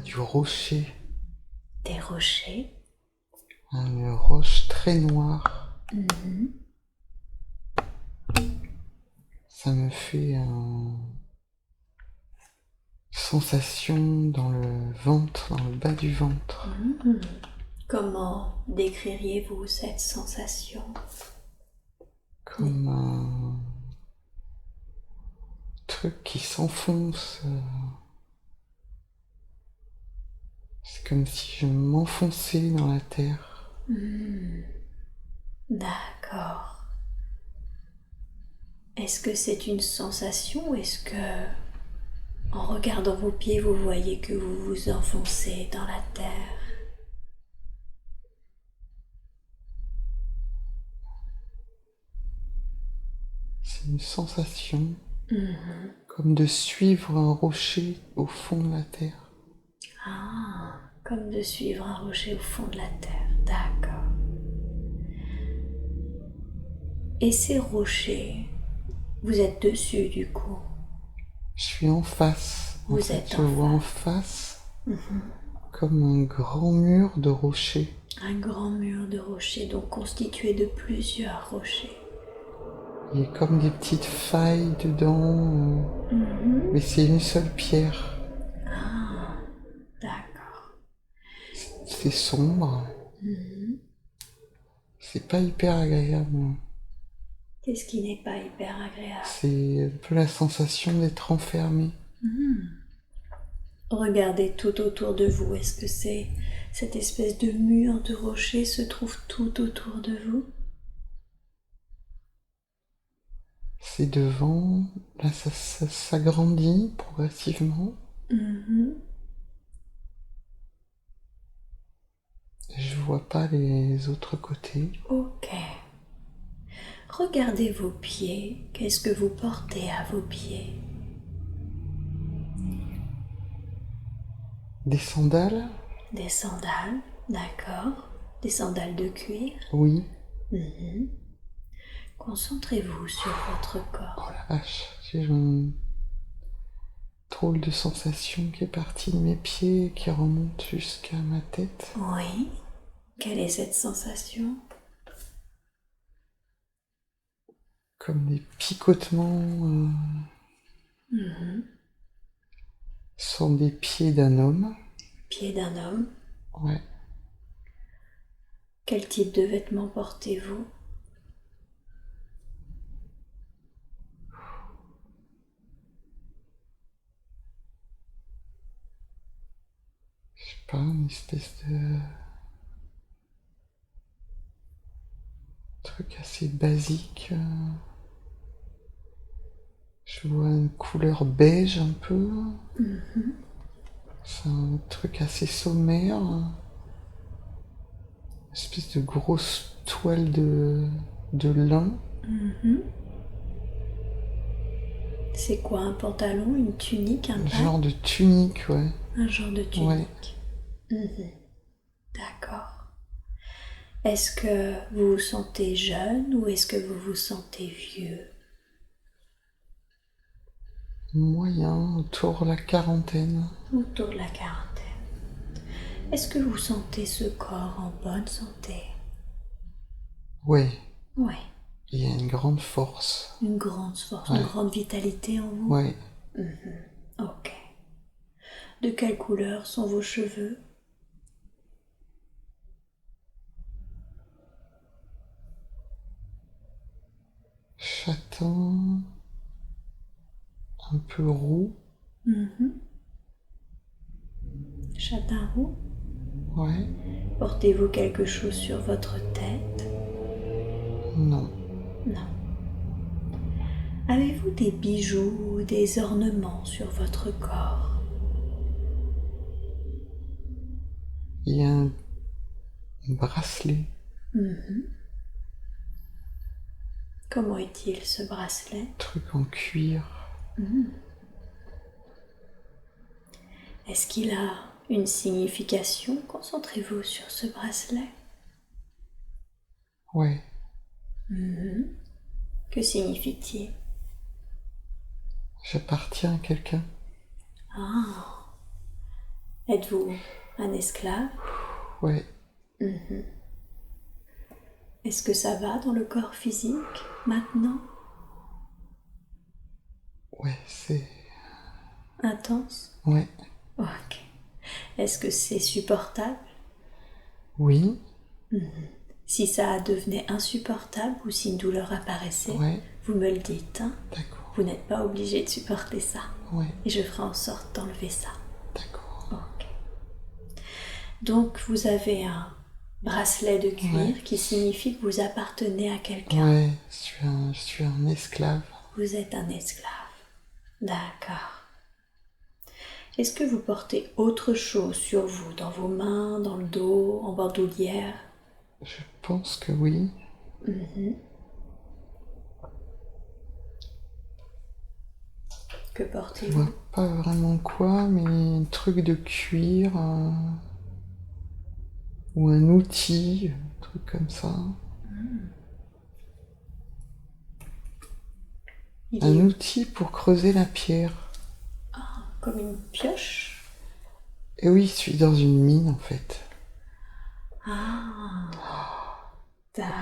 du rocher, Des rochers. une roche très noire. Ça me fait une sensation dans le ventre, dans le bas du ventre. Comment décririez-vous cette sensation? Comme un truc qui s'enfonce. C'est comme si je m'enfonçais dans la terre. D'accord. Est-ce que c'est une sensation ou est-ce que, en regardant vos pieds, vous voyez que vous vous enfoncez dans la terre? C'est une sensation comme de suivre un rocher au fond de la terre. Ah, comme de suivre un rocher au fond de la terre. D'accord. Et ces rochers, vous êtes dessus du coup? Je suis en face. En Vous fait, êtes je en vois en face. face comme un grand mur de rochers. Un grand mur de rochers, donc constitué de plusieurs rochers. Il y a comme des petites failles dedans, mais c'est une seule pierre. Ah, d'accord. C'est sombre. C'est pas hyper agréable. Qu'est-ce qui n'est pas hyper agréable? C'est un peu la sensation d'être enfermé. Regardez tout autour de vous. Est-ce que cette espèce de mur de rochers se trouve tout autour de vous? C'est devant. Là, ça s'agrandit progressivement. Je vois pas les autres côtés. Ok. Regardez vos pieds. Qu'est-ce que vous portez à vos pieds? Des sandales? Des sandales, d'accord. Des sandales de cuir. Oui. Concentrez-vous sur votre corps. Oh la vache, j'ai une drôle de sensation qui est partie de mes pieds et qui remonte jusqu'à ma tête. Oui. Quelle est cette sensation? Comme des picotements sur des pieds d'un homme. Pied d'un homme. Ouais. Quel type de vêtements portez-vous? Je sais pas, une espèce de truc assez basique. Je vois une couleur beige un peu. C'est un truc assez sommaire. Une espèce de grosse toile de lin. C'est quoi, un pantalon, une tunique, un Un bas? genre de tunique, ouais. Un genre de Ouais. tunique. D'accord. Est-ce que vous vous sentez jeune ou est-ce que vous vous sentez vieux? Moyen, autour de la quarantaine. Autour de la quarantaine. Est-ce que vous sentez ce corps en bonne santé? Ouais. Oui. Il y a une grande force. Une grande force, Ouais. une grande vitalité en vous? Ouais. Ok. De quelle couleur sont vos cheveux? Châtain. Un peu roux. Châtain roux? Ouais. Portez-vous quelque chose sur votre tête? Non. Non. Avez-vous des bijoux ou des ornements sur votre corps? Il y a un bracelet. Comment est-il ce bracelet? Truc en cuir. Est-ce qu'il a une signification? Concentrez-vous sur ce bracelet. Ouais. Que signifie-t-il? J'appartiens à quelqu'un. Ah, Êtes-vous un esclave? Ouais, Mhm. Est-ce que ça va dans le corps physique maintenant? ouais, c'est... Intense? Ouais, Ok. Est-ce que c'est supportable? oui, Si ça devenait insupportable ou si une douleur apparaissait, ouais, vous me le dites, hein? d'accord, Vous n'êtes pas obligé de supporter ça. ouais, Et je ferai en sorte d'enlever ça. d'accord. Ok. Donc vous avez un bracelet de cuir Ouais. qui signifie que vous appartenez à quelqu'un. Ouais, je suis un esclave. Vous êtes un esclave. D'accord. Est-ce que vous portez autre chose sur vous, dans vos mains, dans le dos, en bandoulière? Je pense que oui. Que Je portez-vous? vois pas vraiment quoi, mais un truc de cuir ou un outil, un truc comme ça. Il Un est outil pour creuser la pierre. comme une pioche? Et oui, je suis dans une mine en fait. Ah,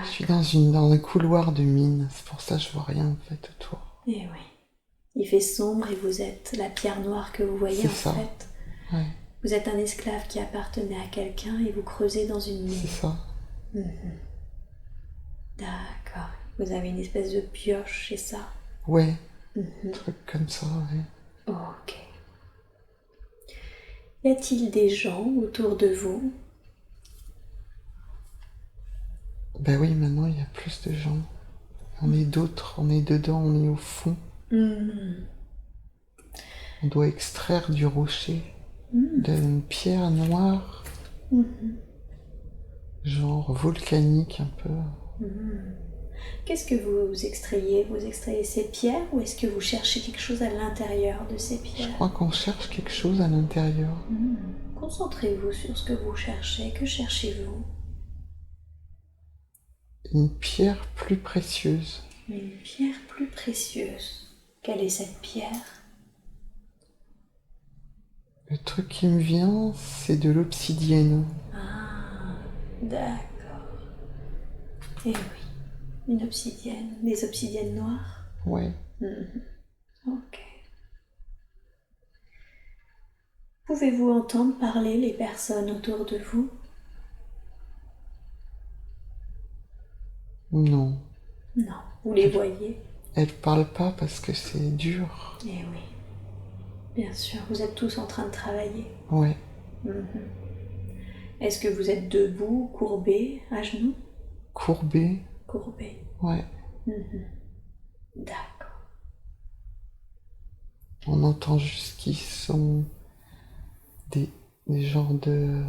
Je suis d'accord. dans un couloir de mine. C'est pour ça que je vois rien en fait autour. Eh oui. Il fait sombre et vous êtes la pierre noire que vous voyez C'est en ça. fait. Ouais, Vous êtes un esclave qui appartenait à quelqu'un et vous creusez dans une c'est mine. ça. D'accord. Vous avez une espèce de pioche, c'est ça? Ouais, un truc comme ça, ouais. Ok. Y a-t-il des gens autour de vous? Ben oui, maintenant il y a plus de gens. On est d'autres, on est dedans, on est au fond. On doit extraire du rocher, d'une pierre noire, genre volcanique un peu. Qu'est-ce que vous extrayez? Vous extrayez ces pierres ou est-ce que vous cherchez quelque chose à l'intérieur de ces Je pierres? crois qu'on cherche quelque chose à l'intérieur. Concentrez-vous sur ce que vous cherchez. Que cherchez-vous? Une pierre plus précieuse. Une pierre plus précieuse. Quelle est cette pierre? Le truc qui me vient, c'est de l'obsidienne. Ah, d'accord. Eh oui, une obsidienne. Des obsidiennes noires? Ouais. Ok. Pouvez-vous entendre parler les personnes autour de vous? Non. Non. Vous les voyez? Elle parle pas parce que c'est dur. Eh oui. Bien sûr, vous êtes tous en train de travailler. Ouais. Est-ce que vous êtes debout, courbé, à genoux? Courbée. Courbé. Ouais. D'accord. On entend juste qu'ils sont des genres de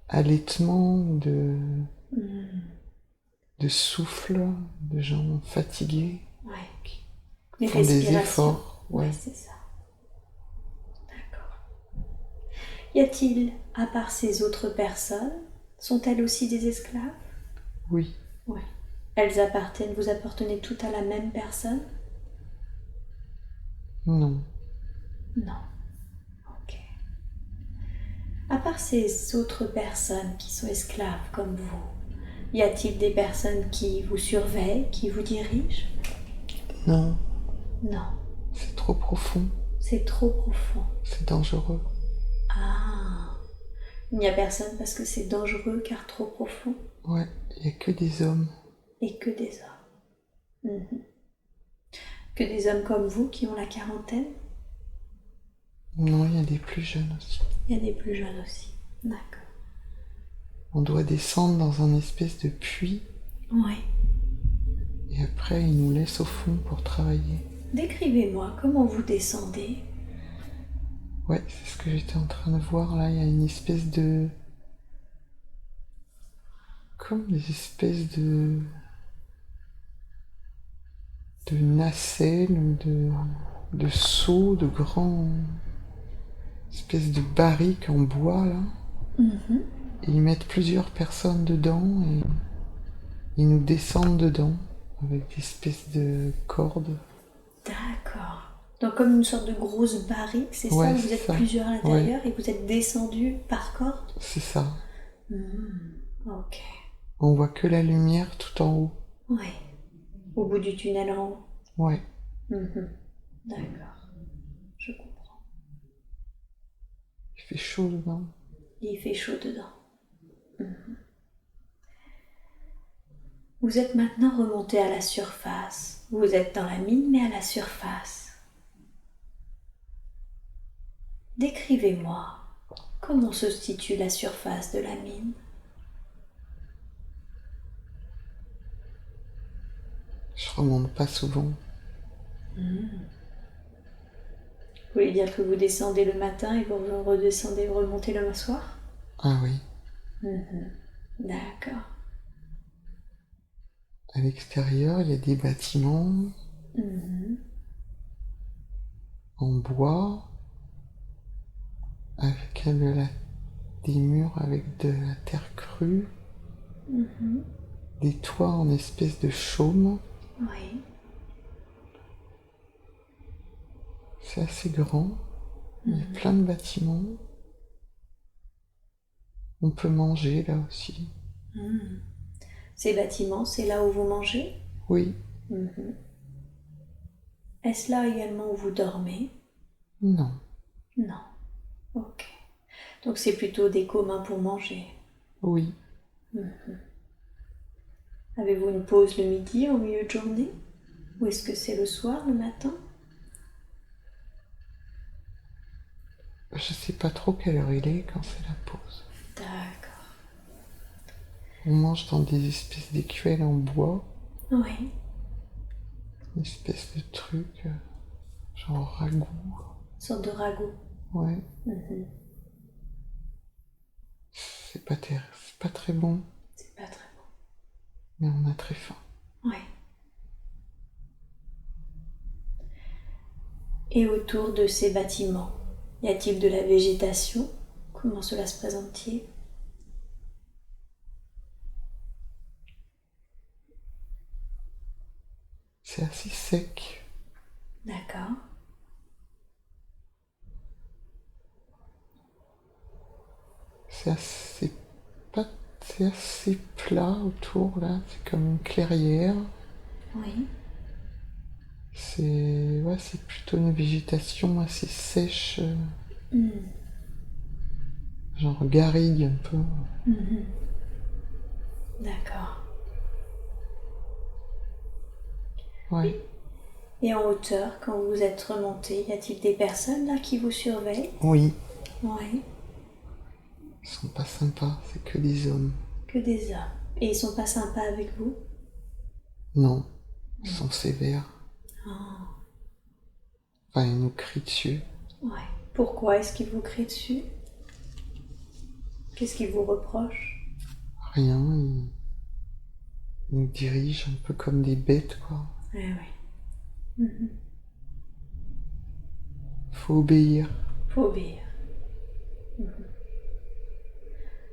allaitement, de souffle, de gens fatigués, Ouais. qui Les font des respirations. efforts. Ouais, Ouais. c'est ça. D'accord. Y a-t-il, à part ces autres personnes, sont-elles aussi des esclaves? Oui. Ouais. Elles appartiennent, vous appartenez toutes à la même personne? Non. Non. Ok. À part ces autres personnes qui sont esclaves comme vous, y a-t-il des personnes qui vous surveillent, qui vous dirigent? Non. Non. C'est trop profond. C'est trop profond. C'est dangereux. Ah. Il n'y a personne parce que c'est dangereux car trop profond Ouais. Il n'y a que des hommes. et que des hommes. Que des hommes comme vous qui ont la quarantaine? Non, il y a des plus jeunes aussi. Il y a des plus jeunes aussi. D'accord. On doit descendre dans un espèce de puits Ouais. et après ils nous laissent au fond pour travailler. Décrivez-moi comment vous descendez. Ouais, c'est ce que j'étais en train de voir là. Il y a une espèce de... Comme des espèces de nacelles ou de seaux, de grands espèces de barriques en bois là. Et ils mettent plusieurs personnes dedans et ils nous descendent dedans avec des espèces de cordes. D'accord. Donc comme une sorte de grosse barrique, c'est Ouais, ça? Vous c'est êtes ça. plusieurs à l'intérieur et vous êtes descendus par corde? C'est ça. Ok. On voit que la lumière tout en haut. Ouais. Au bout du tunnel en haut. Ouais. D'accord. Je comprends. Il fait chaud dedans. Il fait chaud dedans. Vous êtes maintenant remonté à la surface. Vous êtes dans la mine, mais à la surface. Décrivez-moi comment se situe la surface de la mine. Je remonte pas souvent. Vous voulez dire que vous descendez le matin et vous redescendez, vous remontez le soir? Ah oui. D'accord. À l'extérieur, il y a des bâtiments en bois avec des murs avec de la terre crue, des toits en espèce de chaume. Oui. C'est assez grand. Il y a plein de bâtiments. On peut manger là aussi. Ces bâtiments, c'est là où vous mangez? Oui. Est-ce là également où vous dormez? Non. Non. Ok. Donc c'est plutôt des communs pour manger. Oui. Avez-vous une pause le midi au milieu de journée? Ou est-ce que c'est le soir, le matin? Je sais pas trop quelle heure il est quand c'est la pause. D'accord. On mange dans des espèces d'écuelles en bois. Oui. Une espèce de truc, genre ragoût. Une sorte de ragoût. Ouais. C'est pas très bon, C'est pas très bon. mais on a très faim. Oui. Et autour de ces bâtiments, y a-t-il de la végétation? Comment cela se présente-t-il? C'est assez sec. D'accord. C'est assez plat autour là. C'est comme une clairière. Oui. C'est plutôt une végétation assez sèche, genre garrigue un peu. D'accord. Ouais. Et en hauteur, quand vous êtes remonté, y a-t-il des personnes là qui vous surveillent? Oui. Oui. Ils sont pas sympas, c'est que des hommes. Que des hommes. Et ils sont pas sympas avec vous? Non, ils sont sévères. Ah. Enfin, ils nous crient dessus. Ouais. Pourquoi est-ce qu'ils vous crient dessus? Qu'est-ce qu'ils vous reprochent? Rien, ils nous dirigent un peu comme des bêtes, quoi. Oui. Faut obéir. Faut obéir.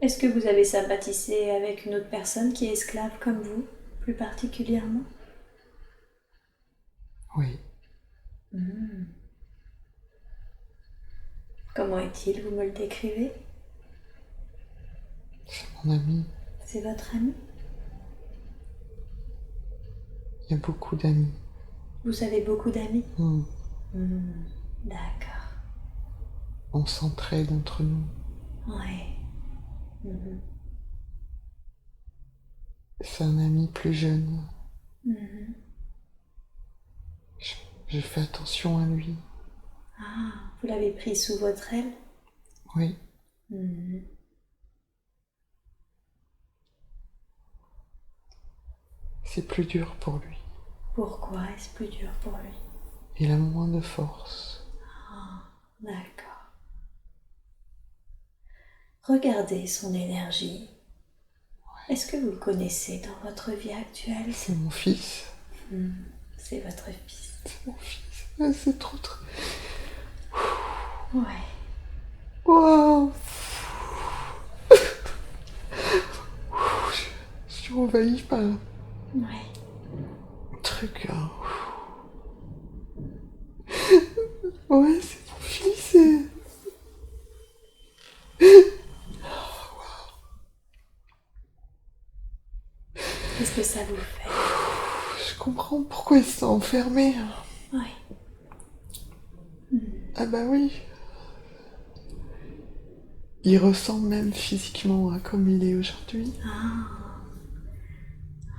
Est-ce que vous avez sympathisé avec une autre personne qui est esclave comme vous, plus particulièrement? Oui. Comment est-il? Vous me le décrivez? C'est mon ami. C'est votre ami? Il y a beaucoup d'amis. Vous avez beaucoup d'amis? D'accord. On s'entraide entre nous. Ouais. C'est un ami plus jeune. Je fais attention à lui. Ah, vous l'avez pris sous votre aile? Oui. C'est plus dur pour lui. Pourquoi est-ce plus dur pour lui? Il a moins de force. D'accord. Regardez son énergie. Est-ce que vous le connaissez dans votre vie actuelle? C'est mon fils. C'est votre fils. C'est mon fils. Ah, c'est trop... Ouais. Waouh. Je suis envahie par un Ouais. truc. Ouais, c'est mon fils. Qu'est-ce que ça vous fait? Je comprends pourquoi il s'est enfermé. Oui. Ah bah oui. Il ressemble même physiquement à comme il est aujourd'hui. Ah,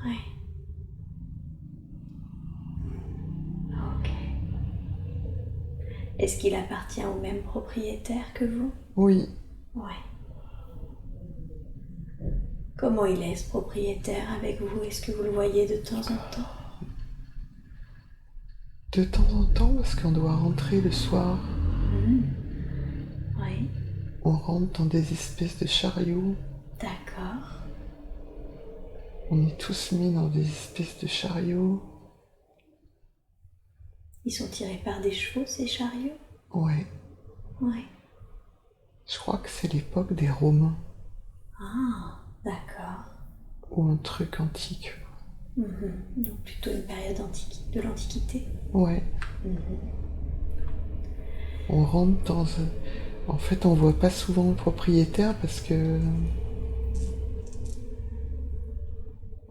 oui. Ok. Est-ce qu'il appartient au même propriétaire que vous? Oui. Oui. Comment il est ce propriétaire avec vous? Est-ce que vous le voyez de temps en temps? De temps en temps, parce qu'on doit rentrer le soir, Oui. on rentre dans des espèces de chariots. D'accord. On est tous mis dans des espèces de chariots. Ils sont tirés par des chevaux, ces chariots? Ouais. Oui. Je crois que c'est l'époque des Romains. Ah, d'accord. Ou un truc antique. Donc plutôt une période de l'Antiquité. Ouais. On rentre dans... En fait, on voit pas souvent le propriétaire parce que...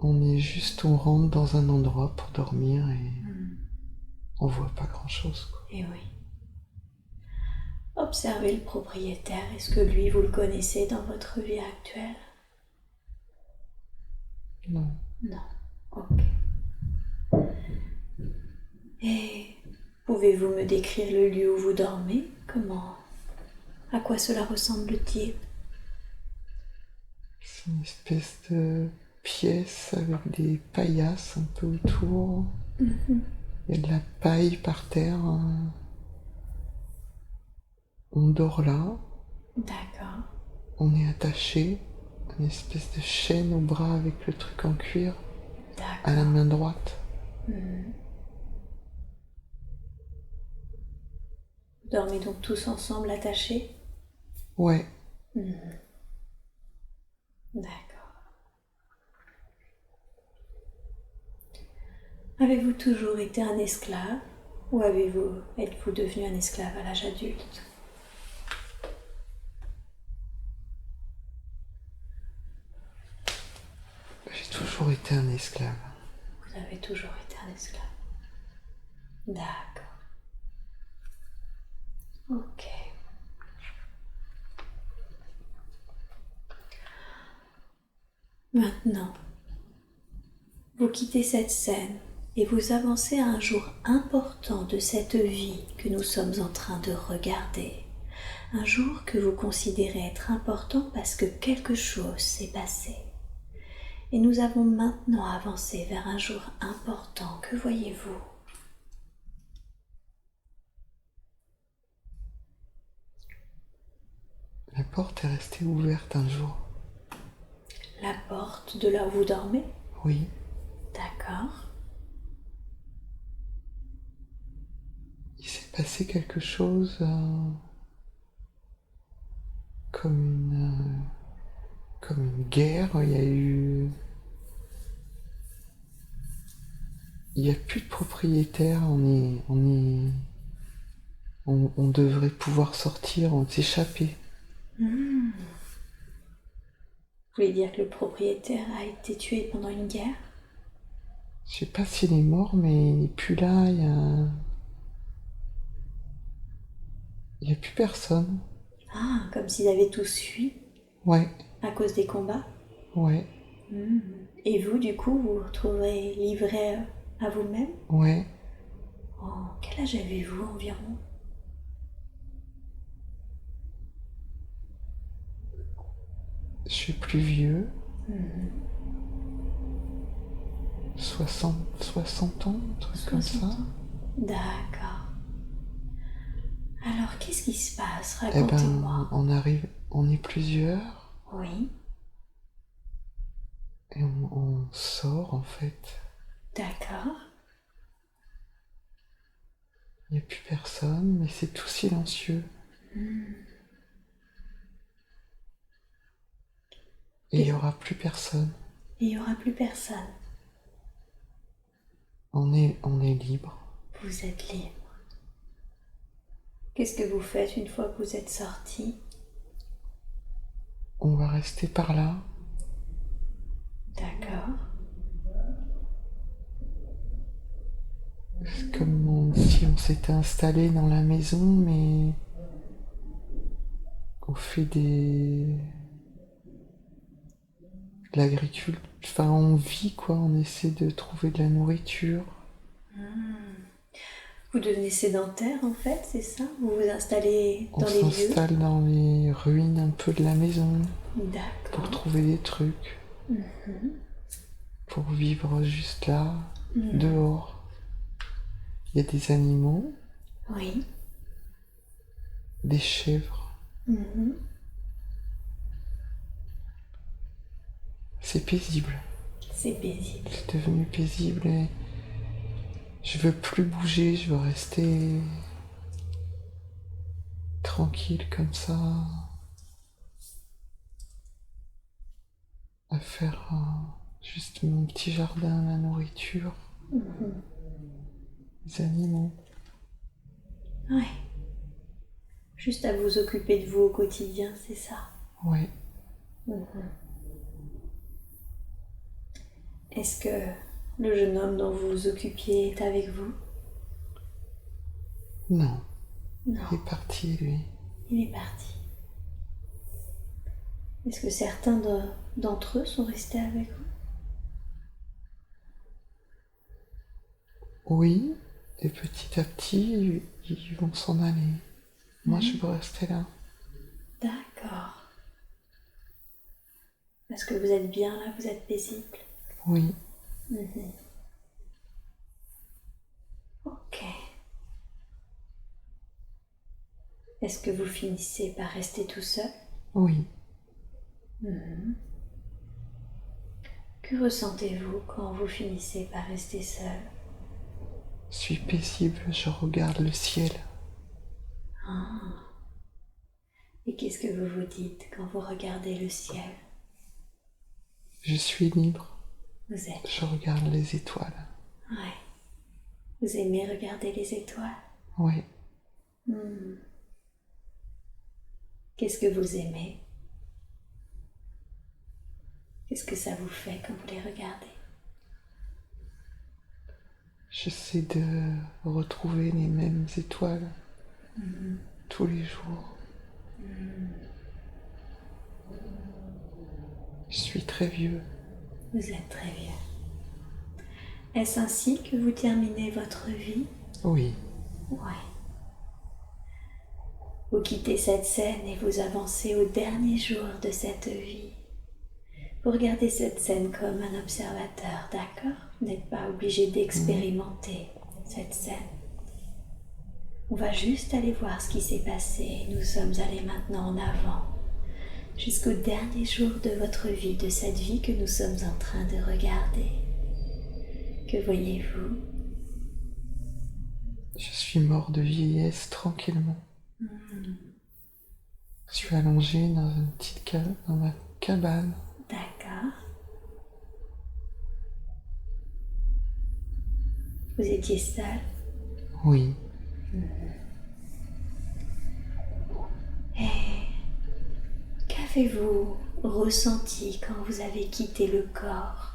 On rentre dans un endroit pour dormir et on voit pas grand-chose, quoi. Et oui. Observez le propriétaire. Est-ce que lui, vous le connaissez dans votre vie actuelle? Non. Non. Ok. Et pouvez-vous me décrire le lieu où vous dormez? Comment? À quoi cela ressemble-t-il? C'est une espèce de pièce avec des paillasses un peu autour. Il y a de la paille par terre. On dort là. D'accord. On est attaché. Une espèce de chaîne au bras avec le truc en cuir à la D'accord. main droite. Vous dormez donc tous ensemble attachés? Ouais. D'accord. Avez-vous toujours été un esclave ou êtes-vous devenu un esclave à l'âge adulte? J'ai toujours été un esclave. Vous avez toujours été un esclave. D'accord. Ok. Maintenant, vous quittez cette scène et vous avancez à un jour important de cette vie que nous sommes en train de regarder. Un jour que vous considérez être important parce que quelque chose s'est passé. Et nous avons maintenant avancé vers un jour important. Que voyez-vous? La porte est restée ouverte un jour. La porte de là où vous dormez? Oui. D'accord. Il s'est passé quelque chose comme une guerre. Il n'y a plus de propriétaire. On devrait pouvoir sortir, s'échapper. Vous voulez dire que le propriétaire a été tué pendant une guerre? Je sais pas s'il est mort, mais il n'est plus là. Il y a plus personne. Ah, comme s'ils avaient tous fui Ouais, à cause des combats? ouais, Et vous, du coup, vous vous retrouverez livré à vous-même? ouais. Oh, quel âge avez-vous environ? Je suis plus vieux. 60 ans, un truc comme 60 ça. ans. D'accord. Alors, qu'est-ce qui se passe? Eh Racontez-moi. ben, on est plusieurs Oui, et on sort en fait. d'accord. Il n'y a plus personne, mais c'est tout silencieux. Et il n'y aura plus personne. Il n'y aura plus personne. On est libre. Vous êtes libre. Qu'est-ce que vous faites une fois que vous êtes sorti? On va rester par là. D'accord. C'est comme si on s'était installé dans la maison, mais on fait de l'agriculture. Enfin, on vit quoi, on essaie de trouver de la nourriture. Vous devenez sédentaire en fait, c'est ça? Vous vous installez On dans les lieux? s'installe dans les ruines un peu de la maison pour D'accord. trouver des trucs, pour vivre juste là, dehors. Il y a des animaux, Oui. des chèvres. C'est paisible. C'est paisible. C'est devenu paisible et je veux plus bouger, je veux rester tranquille comme ça, à faire juste mon petit jardin, la nourriture, les animaux. Ouais. Juste à vous occuper de vous au quotidien, c'est ça. Ouais, Est-ce que le jeune homme dont vous vous occupiez est avec vous? non, Non, il est parti lui. il est parti. Est-ce que certains d'entre eux sont restés avec vous? Oui, et petit à petit, ils vont s'en aller. Moi, je veux rester là. D'accord. Est-ce que vous êtes bien là? Vous êtes paisible? Oui, Ok. Est-ce que vous finissez par rester tout seul? oui. Que ressentez-vous quand vous finissez par rester seul? Je suis paisible, je regarde le ciel. Et qu'est-ce que vous vous dites quand vous regardez le ciel? Je suis libre, Vous êtes... je regarde les étoiles. Ouais. Vous aimez regarder les étoiles? Oui, Qu'est-ce que vous aimez? Qu'est-ce que ça vous fait quand vous les regardez? j'essaie de retrouver les mêmes étoiles tous les jours. Je suis très vieux. Vous êtes très vieux. Est-ce ainsi que vous terminez votre vie? Oui, Ouais. Vous quittez cette scène et vous avancez au dernier jour de cette vie. Vous regardez cette scène comme un observateur, d'accord? Vous n'êtes pas obligé d'expérimenter cette scène. On va juste aller voir ce qui s'est passé. Nous sommes allés maintenant en avant, jusqu'au dernier jour de votre vie, de cette vie que nous sommes en train de regarder. Que voyez-vous? je suis mort de vieillesse tranquillement. Je suis allongé dans une petite dans ma cabane. D'accord. Vous étiez seul? Oui, Et qu'avez-vous ressenti quand vous avez quitté le corps?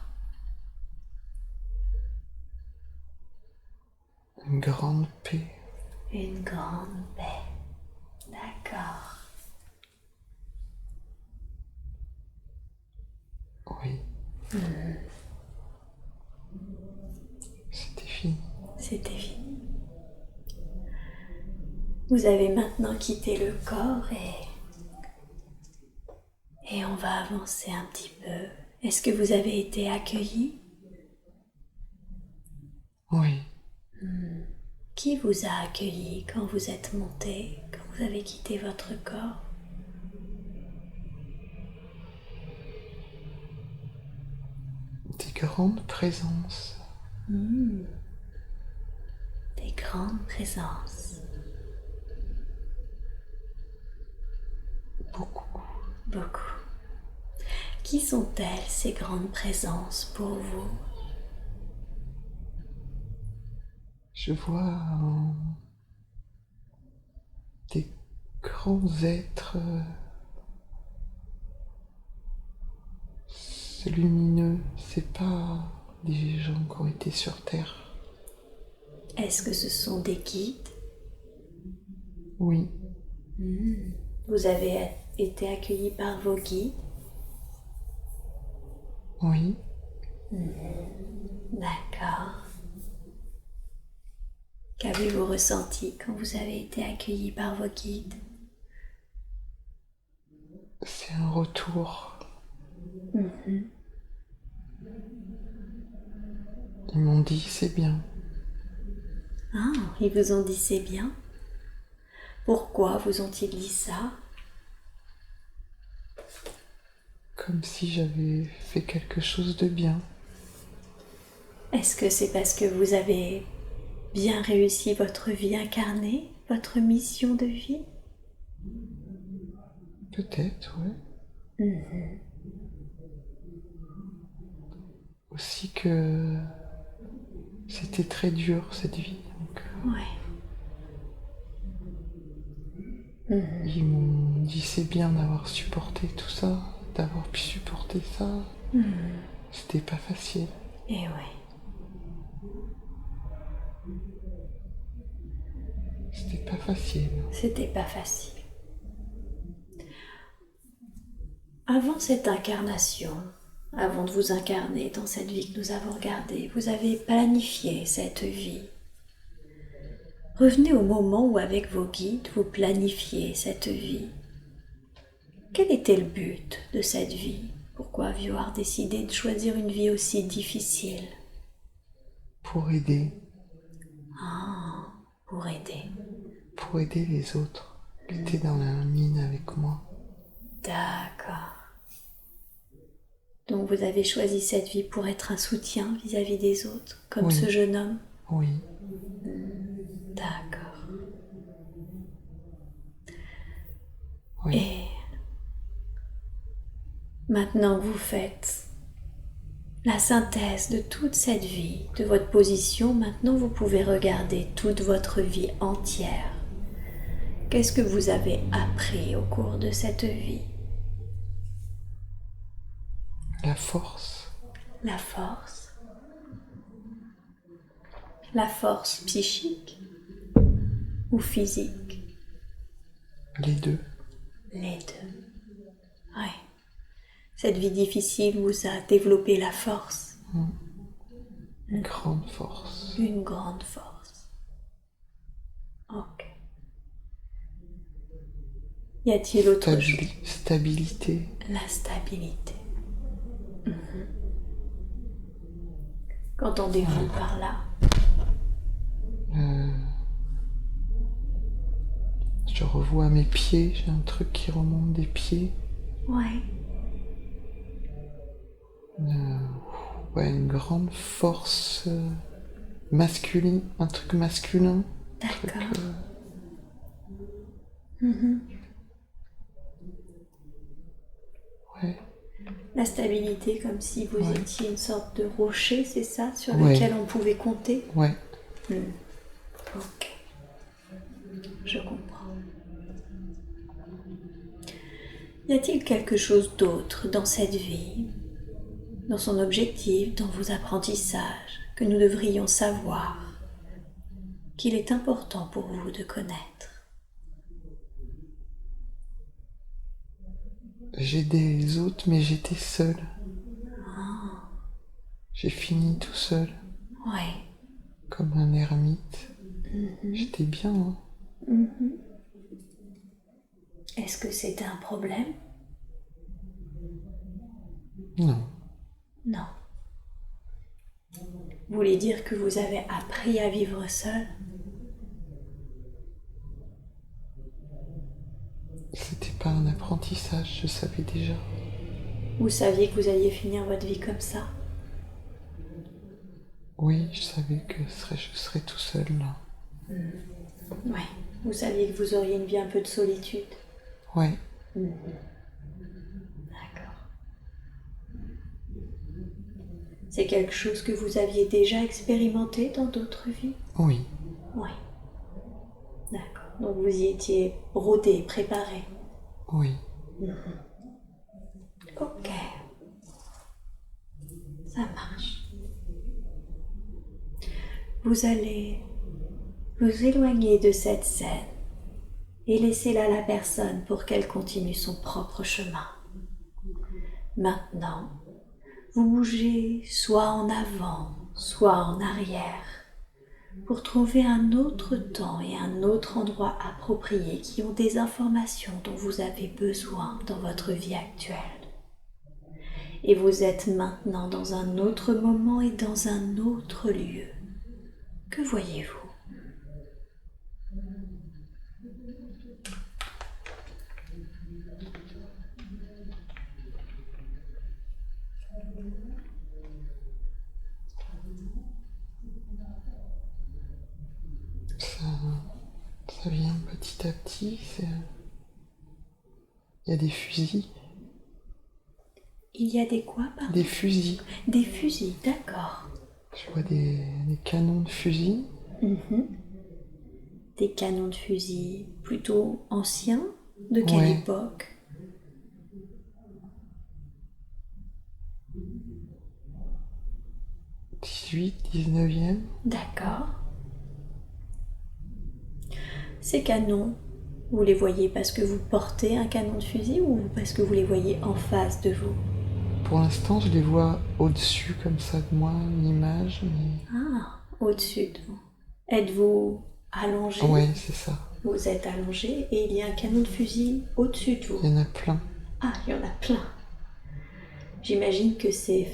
une grande paix. Une grande paix. D'accord. Oui. C'était fini. C'était fini. Vous avez maintenant quitté le corps et on va avancer un petit peu. Est-ce que vous avez été accueilli? Oui, Qui vous a accueilli quand vous êtes monté, quand vous avez quitté votre corps? des grandes présences. Des grandes présences. Beaucoup. Beaucoup. Qui sont-elles, ces grandes présences pour vous? Je vois grands êtres lumineux, c'est pas des gens qui ont été sur Terre. Est-ce que ce sont des guides? Oui. Vous avez été accueilli par vos guides? Oui. D'accord. Qu'avez-vous ressenti quand vous avez été accueilli par vos guides? C'est un retour. Ils m'ont dit c'est bien. Ah, ils vous ont dit c'est bien. Pourquoi vous ont-ils dit ça? Comme si j'avais fait quelque chose de bien. Est-ce que c'est parce que vous avez bien réussi votre vie incarnée, votre mission de vie? Peut-être, ouais. Aussi que c'était très dur cette vie. Donc, ils m'ont dit c'est bien d'avoir supporté tout ça, d'avoir pu supporter ça. C'était pas facile. Eh ouais. C'était pas facile. C'était pas facile. Avant cette incarnation, avant de vous incarner dans cette vie que nous avons regardée, vous avez planifié cette vie. Revenez au moment où avec vos guides, vous planifiez cette vie. Quel était le but de cette vie? Pourquoi avoir décidé de choisir une vie aussi difficile? Pour aider. Pour aider. Pour aider les autres qui étaient dans la mine avec moi. D'accord. Donc vous avez choisi cette vie pour être un soutien vis-à-vis des autres, comme ce jeune homme? Oui. D'accord. Oui. Et maintenant que vous faites la synthèse de toute cette vie, de votre position, maintenant vous pouvez regarder toute votre vie entière. Qu'est-ce que vous avez appris au cours de cette vie? La force. La force. La force psychique ou physique? Les deux. Les deux. Oui. Cette vie difficile vous a développé la force. Une grande force. Une grande force. Ok. Y a-t-il autre chose? Stabilité. La stabilité. Qu'entendez-vous par là? Je revois mes pieds, j'ai un truc qui remonte des pieds. Ouais. Une grande force masculine, un truc masculin. D'accord. Ouais. La stabilité, comme si vous étiez une sorte de rocher, c'est ça, sur Ouais. lequel on pouvait compter? Ouais. Ok. Je comprends. Y a-t-il quelque chose d'autre dans cette vie, dans son objectif, dans vos apprentissages, que nous devrions savoir, qu'il est important pour vous de connaître? J'aidais les autres, mais j'étais seul. J'ai fini tout seul, Ouais. comme un ermite. J'étais bien, hein. Est-ce que c'était un problème? Non. Non. Vous voulez dire que vous avez appris à vivre seul? C'était pas un apprentissage, je savais déjà. Vous saviez que vous alliez finir votre vie comme ça? Oui, je savais que je serais tout seul là. Ouais. Vous saviez que vous auriez une vie un peu de solitude? Ouais. D'accord. C'est quelque chose que vous aviez déjà expérimenté dans d'autres vies? Oui. Oui. D'accord. Donc vous y étiez rodé, préparé. Oui. Ok. Ça marche. Vous allez vous éloigner de cette scène et laisser là la personne pour qu'elle continue son propre chemin. Maintenant, vous bougez soit en avant, soit en arrière, pour trouver un autre temps et un autre endroit approprié qui ont des informations dont vous avez besoin dans votre vie actuelle. Et vous êtes maintenant dans un autre moment et dans un autre lieu. Que voyez-vous ? Ça vient petit à petit. Il y a des fusils. Il y a des quoi, pardon ? Des fusils. Des fusils, d'accord. Je vois des canons de fusils. Des canons de fusil plutôt anciens ? De quelle époque ? 18, 19e. D'accord. Ces canons, vous les voyez parce que vous portez un canon de fusil ou parce que vous les voyez en face de vous ? Pour l'instant, je les vois au-dessus, comme ça, de moi, une image. Mais... Ah, au-dessus de vous. Êtes-vous allongé ? Oui, c'est ça. Vous êtes allongé et il y a un canon de fusil au-dessus de vous. Il y en a plein. Ah, il y en a plein. J'imagine que ces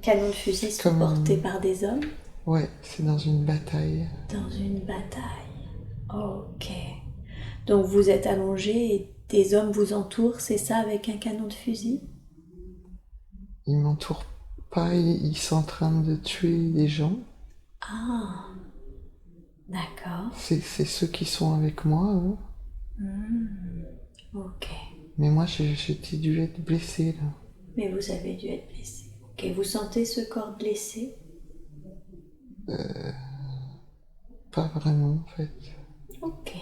canons de fusil sont portés par des hommes ? Ouais, c'est dans une bataille. Dans une bataille. Ok. Donc vous êtes allongé et des hommes vous entourent, c'est ça, avec un canon de fusil ? Ils m'entourent pas, ils sont en train de tuer des gens. Ah, d'accord. C'est ceux qui sont avec moi, eux. Ok. Mais moi, j'ai dû être blessé, là. Mais vous avez dû être blessé. Ok, vous sentez ce corps blessé ? Pas vraiment, en fait. Ok.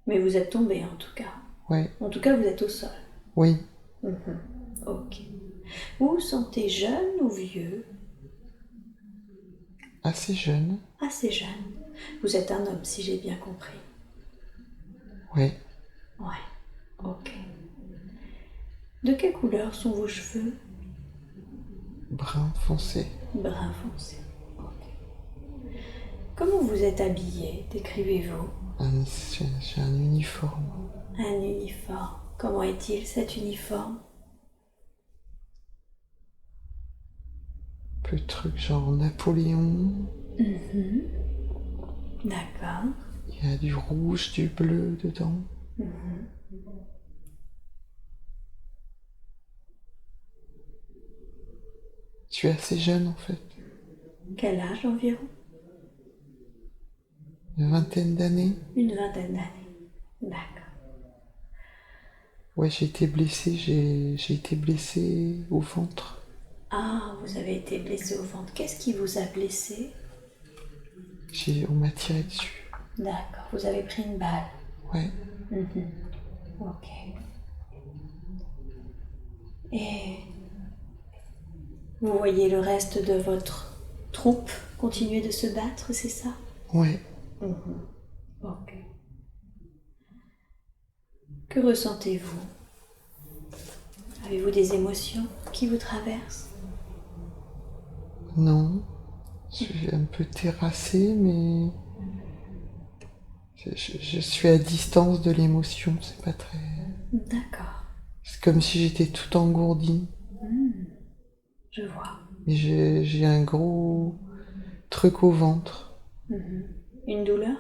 Mais vous êtes tombé, en tout cas. Ouais. En tout cas, vous êtes au sol. Oui. Ok. Vous vous sentez jeune ou vieux ? Assez jeune. Assez jeune. Vous êtes un homme, si j'ai bien compris. Ouais. Ouais. Ok. De quelle couleur sont vos cheveux ? Brun foncé. Brun foncé. Ok. Comment vous êtes habillé ? Décrivez-vous. J'ai un uniforme. Un uniforme. Comment est-il cet uniforme ? Un peu de truc genre Napoléon. D'accord. Il y a du rouge, du bleu dedans. Je suis assez jeune, en fait. Quel âge environ ? Une vingtaine d'années. Une vingtaine d'années. D'accord. Ouais, j'ai été blessé au ventre. Ah, vous avez été blessé au ventre. Qu'est-ce qui vous a blessé ? On m'a tiré dessus. D'accord, vous avez pris une balle. Ouais. Ok. Et vous voyez le reste de votre troupe continuer de se battre, c'est ça ? Ouais. Ok. Que ressentez-vous ? Avez-vous des émotions qui vous traversent ? Non. Je suis un peu terrassé, mais... Je suis à distance de l'émotion, c'est pas très... D'accord. C'est comme si j'étais tout engourdi. Je vois. Et j'ai un gros truc au ventre. Une douleur ?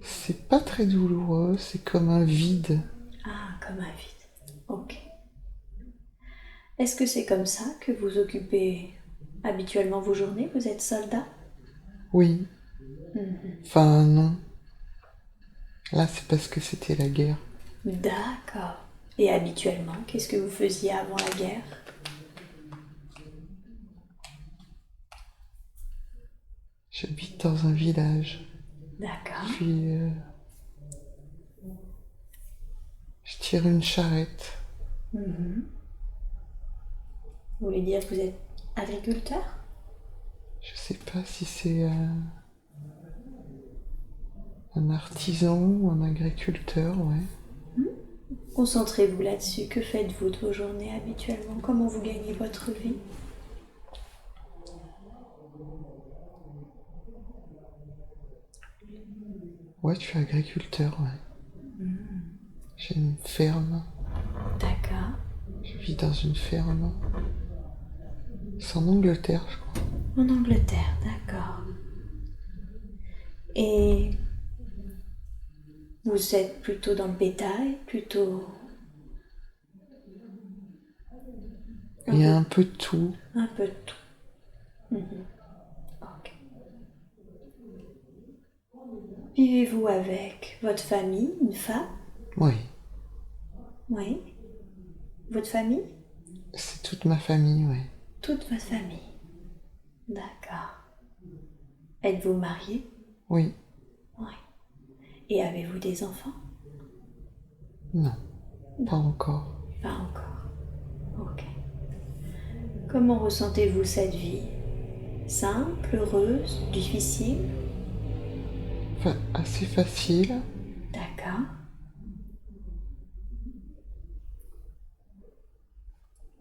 C'est pas très douloureux, c'est comme un vide. Ah, comme un vide. Ok. Est-ce que c'est comme ça que vous occupez habituellement vos journées ? Vous êtes soldat ? Oui. Enfin, non. Là, c'est parce que c'était la guerre. D'accord. Et habituellement, qu'est-ce que vous faisiez avant la guerre ? J'habite dans un village. D'accord. Puis je tire une charrette. Mhm. Vous voulez dire que vous êtes agriculteur? Je sais pas si c'est un artisan ou un agriculteur, ouais. Concentrez-vous là-dessus. Que faites-vous de vos journées habituellement? Comment vous gagnez votre vie? Ouais, je suis agriculteur, ouais. J'ai une ferme. D'accord. Je vis dans une ferme. C'est en Angleterre, je crois. En Angleterre, d'accord. Et vous êtes plutôt dans le bétail, plutôt... Il y a un peu de tout. Un peu de tout. Mhm. Ok. Vivez-vous avec votre famille, une femme? Oui. Oui. Votre famille? C'est toute ma famille, oui. Toute votre famille. D'accord. Êtes-vous marié? Oui. Oui. Et avez-vous des enfants? Non. Pas encore. Pas encore. Ok. Comment ressentez-vous cette vie? Simple, heureuse, difficile? Enfin, assez facile. D'accord.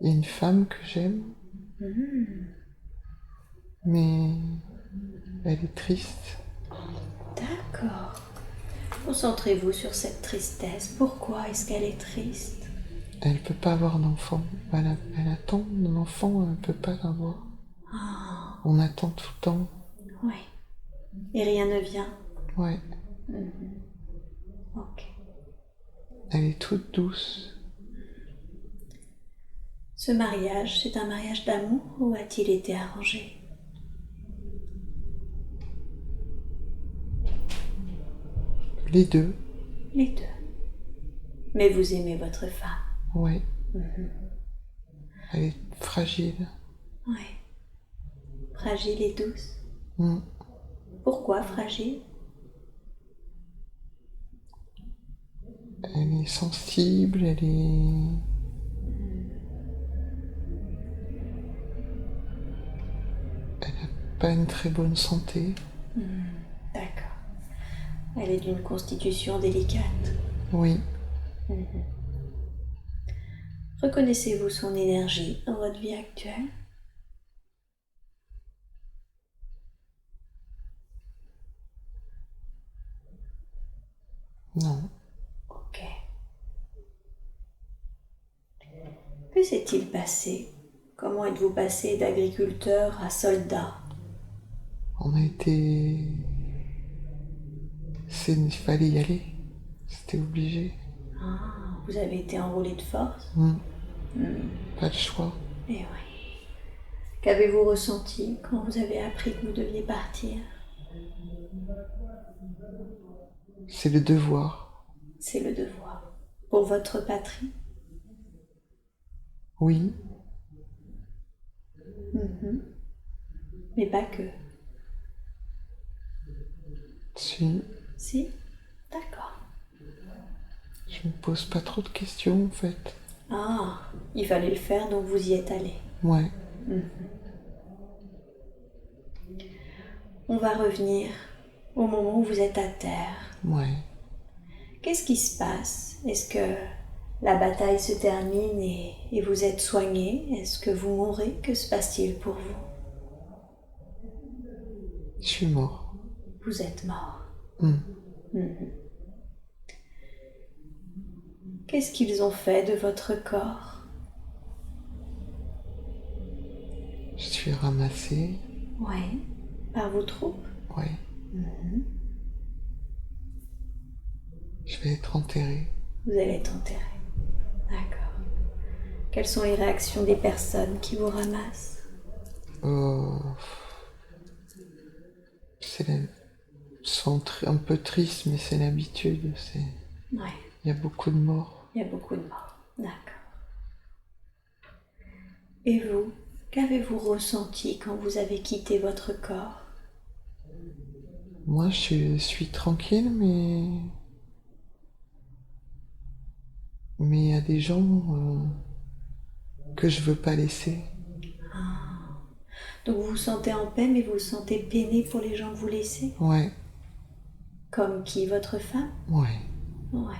Il y a une femme que j'aime, mais elle est triste. D'accord. Concentrez-vous sur cette tristesse. Pourquoi est-ce qu'elle est triste? Elle peut pas avoir d'enfant. Elle attend un enfant, elle peut pas l'avoir. Ah, On attend tout le temps. oui. Et rien ne vient? Ouais. Ok. Elle est toute douce. Ce mariage, c'est un mariage d'amour ou a-t-il été arrangé? Les deux. Les deux. Mais vous aimez votre femme? Ouais. Elle est fragile. Oui. Fragile et douce? Mm. Pourquoi fragile? Elle est sensible, elle est... Elle n'a pas une très bonne santé. D'accord. Elle est d'une constitution délicate. Oui. Reconnaissez-vous son énergie dans votre vie actuelle? Non. Ok. Que s'est-il passé? Comment êtes-vous passé d'agriculteur à soldat? On a été... Il fallait y aller. C'était obligé. Ah, vous avez été enrôlé de force? Pas le choix. Eh oui. Qu'avez-vous ressenti quand vous avez appris que vous deviez partir? C'est le devoir. C'est le devoir. Pour votre patrie? Oui. Mais pas que. Si. Si? D'accord. Je me pose pas trop de questions en fait. Ah, il fallait le faire, donc vous y êtes allé. Ouais. On va revenir au moment où vous êtes à terre. Ouais. Qu'est-ce qui se passe? Est-ce que la bataille se termine et vous êtes soigné? Est-ce que vous mourrez? Que se passe-t-il pour vous? Je suis mort. Vous êtes mort. Qu'est-ce qu'ils ont fait de votre corps? Je suis ramassé. Oui. Par vos troupes? Ouais. Je vais être enterré. Vous allez être enterré. D'accord. Quelles sont les réactions des personnes qui vous ramassent? Ils sont un peu tristes, mais c'est l'habitude. Ouais. Il y a beaucoup de morts. Il y a beaucoup de morts. D'accord. Et vous, qu'avez-vous ressenti quand vous avez quitté votre corps? Moi, je suis tranquille, mais il y a des gens que je veux pas laisser. Donc vous vous sentez en paix, mais vous vous sentez peiné pour les gens que vous laissez? Ouais, Comme qui, votre femme? ouais, Ouais.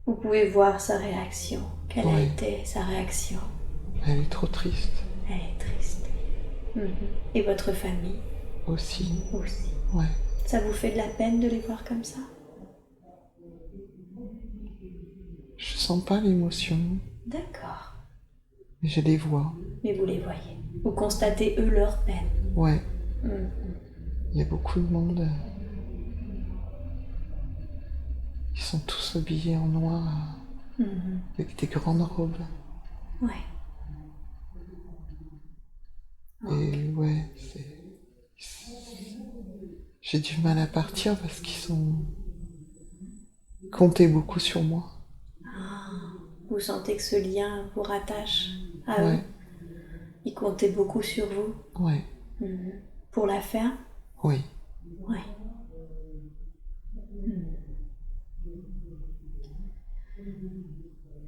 Vous pouvez voir sa réaction. Quelle a ouais. été sa réaction? Elle est trop triste Elle est triste. Mhm. Et votre famille aussi. aussi. Ouais. Ça vous fait de la peine de les voir comme ça? Je sens pas l'émotion, D'accord. mais je les vois. Mais vous les voyez. Vous constatez eux leur peine. Ouais. Mhm. Il y a beaucoup de monde. Ils sont tous habillés en noir, avec des grandes robes. Ouais. Et ouais, j'ai du mal à partir parce qu'ils comptaient beaucoup sur moi. Vous sentez que ce lien vous rattache à eux? Ouais, Ils comptaient beaucoup sur vous. ouais, Pour la ferme? oui, Ouais.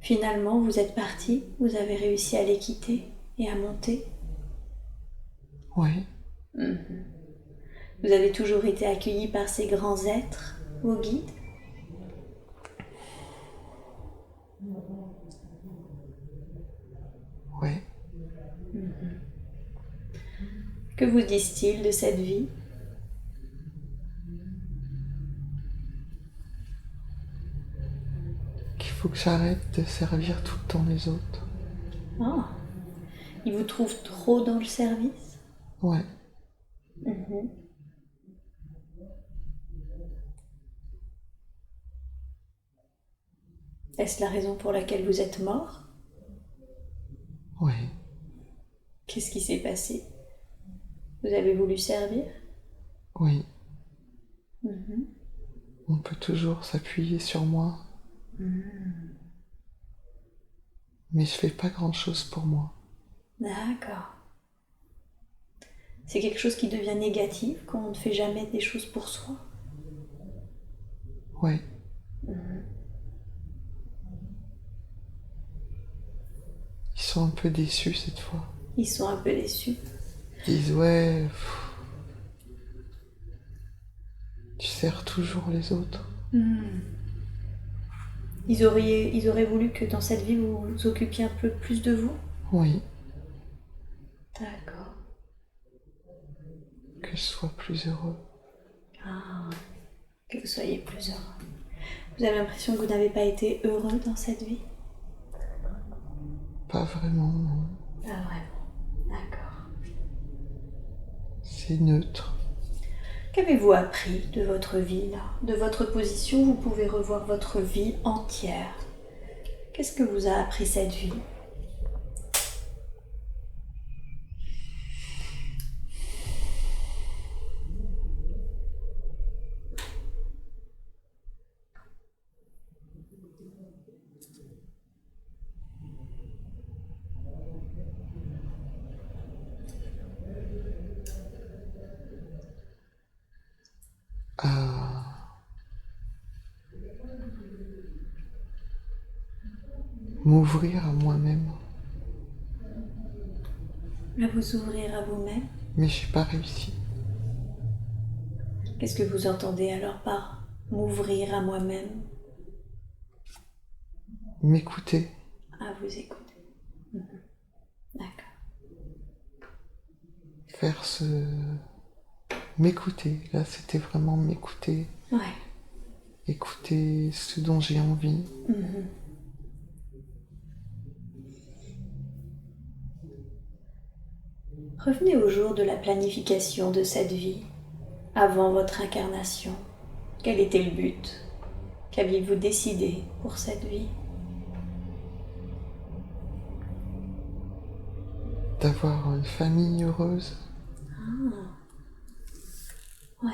Finalement, vous êtes parti, vous avez réussi à les quitter et à monter. ouais, Vous avez toujours été accueilli par ces grands êtres, vos guides. ouais. Que vous disent-ils de cette vie? Qu'il faut que j'arrête de servir tout le temps les autres. Oh, ils vous trouvent trop dans le service? Ouais, Est-ce la raison pour laquelle vous êtes mort? ouais, Qu'est-ce qui s'est passé? Vous avez voulu servir? oui. On peut toujours s'appuyer sur moi. Mais je fais pas grand-chose pour moi. D'accord. C'est quelque chose qui devient négatif quand on ne fait jamais des choses pour soi? Ouais. Ils sont un peu déçus cette fois. Ils sont un peu déçus. Ils disent ouais, tu sers toujours les autres. Ils auraient voulu que dans cette vie vous vous occupiez un peu plus de vous? Oui, D'accord. que je sois plus heureux. Ah, que vous soyez plus heureux. Vous avez l'impression que vous n'avez pas été heureux dans cette vie? Pas vraiment, non. Pas vraiment. D'accord. C'est neutre. Qu'avez-vous appris de votre vie là? De votre position, vous pouvez revoir votre vie entière. Qu'est-ce que vous a appris cette vie? À m'ouvrir à moi-même. À vous ouvrir à vous-même? Mais j'ai pas réussi. Qu'est-ce que vous entendez alors par m'ouvrir à moi-même? M'écouter. À vous écouter. D'accord. Faire m'écouter. Là, c'était vraiment m'écouter. Ouais. Écouter ce dont j'ai envie. Revenez au jour de la planification de cette vie, avant votre incarnation. Quel était le but? Qu'aviez-vous décidé pour cette vie? D'avoir une famille heureuse. Ouais.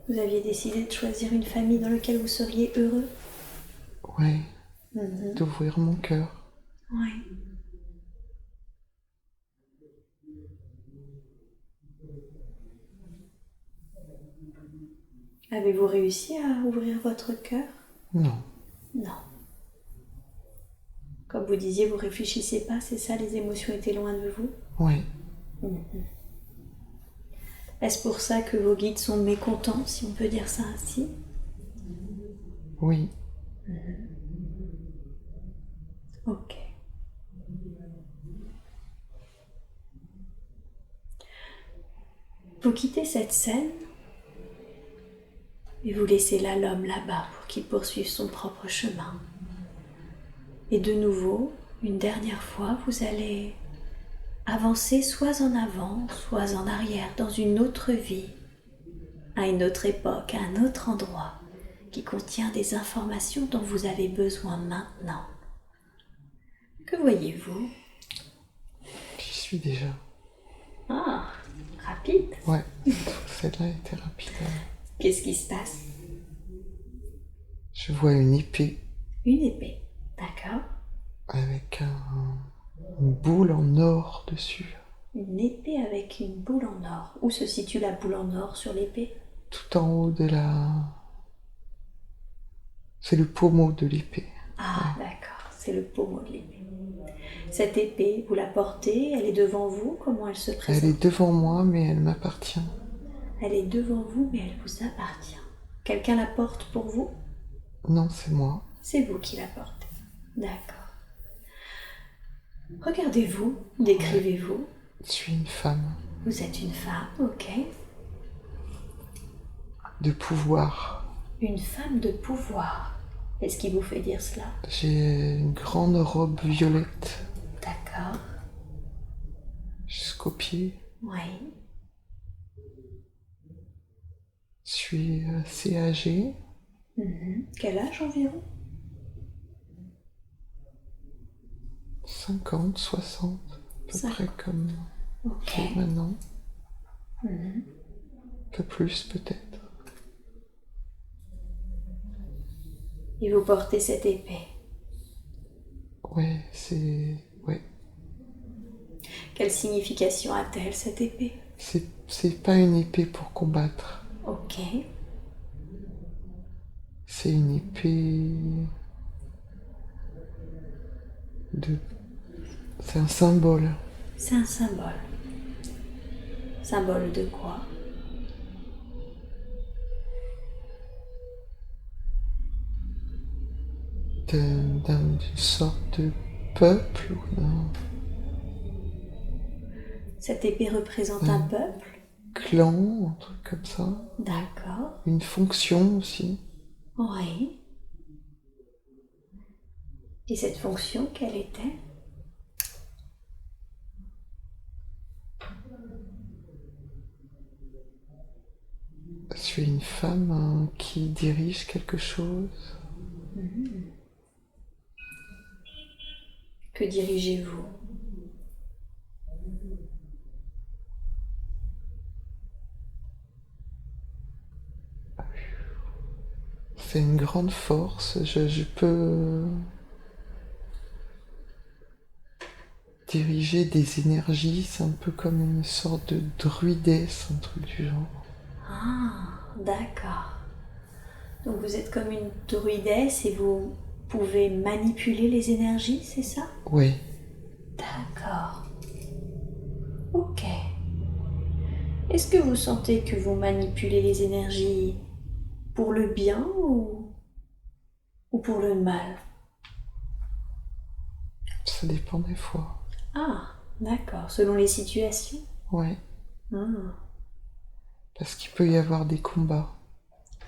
Vous aviez décidé de choisir une famille dans laquelle vous seriez heureux? Ouais. d'ouvrir mon cœur. Oui. Avez-vous réussi à ouvrir votre cœur? Non. Non. Comme vous disiez, vous réfléchissez pas, c'est ça, les émotions étaient loin de vous? Oui. Est-ce pour ça que vos guides sont mécontents, si on peut dire ça ainsi? Oui. Ok. Vous quittez cette scène et vous laissez là l'homme là-bas pour qu'il poursuive son propre chemin. Et de nouveau, une dernière fois, vous allez avancer soit en avant, soit en arrière dans une autre vie, à une autre époque, à un autre endroit, qui contient des informations dont vous avez besoin maintenant. Que voyez-vous? J'y suis déjà. Ah, rapide. Ouais, celle-là était rapide. Qu'est-ce qui se passe? Je vois une épée Une épée, d'accord. avec une boule en or dessus. Une épée avec une boule en or. Où se situe la boule en or sur l'épée? Tout en haut de la... C'est le pommeau de l'épée. Ah, d'accord, c'est le pommeau de l'épée. Cette épée, vous la portez, elle est devant vous, comment elle se présente? Elle est devant moi, mais elle m'appartient. Elle est devant vous, mais elle vous appartient. Quelqu'un la porte pour vous? Non, c'est moi. C'est vous qui la portez. D'accord. Regardez-vous, décrivez-vous. Je suis une femme. Vous êtes une femme, ok. De pouvoir. Une femme de pouvoir. Qu'est-ce qui vous fait dire cela? J'ai une grande robe violette D'accord. jusqu'aux pieds. Oui. Je suis assez âgée. Quel âge environ? 50, 60, à peu 50. près comme Ok. j'ai maintenant. Un peu plus peut-être. Et vous portez cette épée. Ouais, c'est... Ouais. Quelle signification a-t-elle, cette épée? C'est pas une épée pour combattre. Ok. C'est une épée... de... C'est un symbole. C'est un symbole. Symbole de quoi? D'une sorte de peuple ou d'un Cette épée représente un peuple? clan, un truc comme ça. D'accord. Une fonction aussi. Oui. Et cette fonction, quelle était? Je suis une femme qui dirige quelque chose. Que dirigez-vous? C'est une grande force. Je peux diriger des énergies. C'est un peu comme une sorte de druidesse, un truc du genre. Ah, d'accord. Donc vous êtes comme une druidesse et vous pouvez manipuler les énergies, c'est ça? Oui, D'accord. Ok. Est-ce que vous sentez que vous manipulez les énergies pour le bien ou pour le mal? ça dépend des fois. Ah, d'accord. Selon les situations? Ouais, Ah. parce qu'il peut y avoir des combats.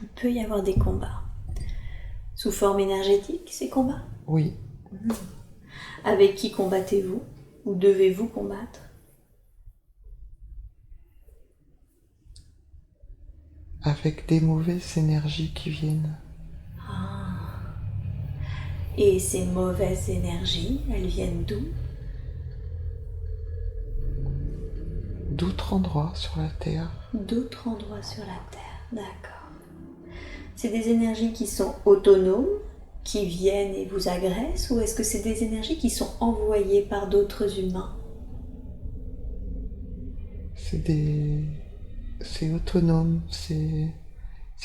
Il peut y avoir des combats. Sous forme énergétique, ces combats? Oui, Avec qui combattez-vous? Ou devez-vous combattre? avec des mauvaises énergies qui viennent. Et ces mauvaises énergies, elles viennent d'où? D'autres endroits sur la Terre. D'autres endroits sur la Terre. D'accord. C'est des énergies qui sont autonomes qui viennent et vous agressent, ou est-ce que c'est des énergies qui sont envoyées par d'autres humains? C'est autonome, c'est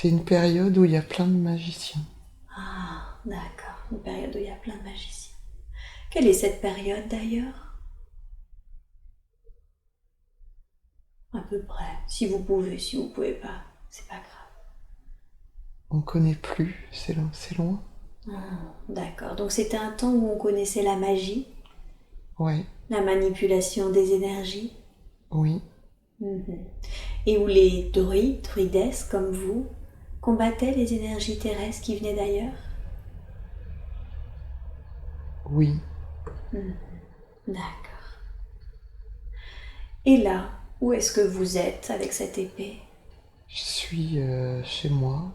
une période où il y a plein de magiciens. Ah, d'accord, une période où il y a plein de magiciens. Quelle est cette période d'ailleurs? À peu près, si vous pouvez, si vous pouvez pas, c'est pas grave. On connaît plus, c'est loin. D'accord, donc c'était un temps où on connaissait la magie, Ouais, la manipulation des énergies, oui, et où les druides, druidesses comme vous, combattaient les énergies terrestres qui venaient d'ailleurs. oui. D'accord. Et là, où est-ce que vous êtes avec cette épée? Je suis chez moi.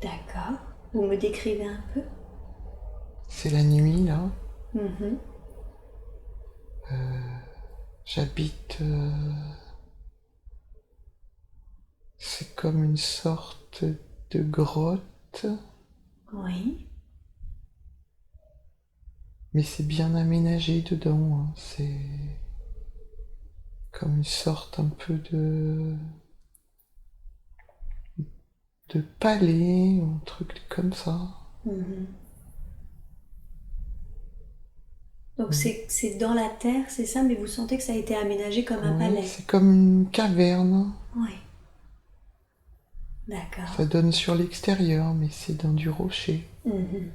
D'accord. Vous me décrivez un peu? C'est la nuit là. Mhm. J'habite. C'est comme une sorte de grotte, Oui. mais c'est bien aménagé dedans, hein. C'est comme une sorte un peu de palais, ou un truc comme ça. Mhm. Donc c'est dans la terre, c'est ça, mais vous sentez que ça a été aménagé comme un Ouais, palais? c'est comme une caverne. Oui. D'accord. Ça donne sur l'extérieur, mais c'est dans du rocher. Mhm.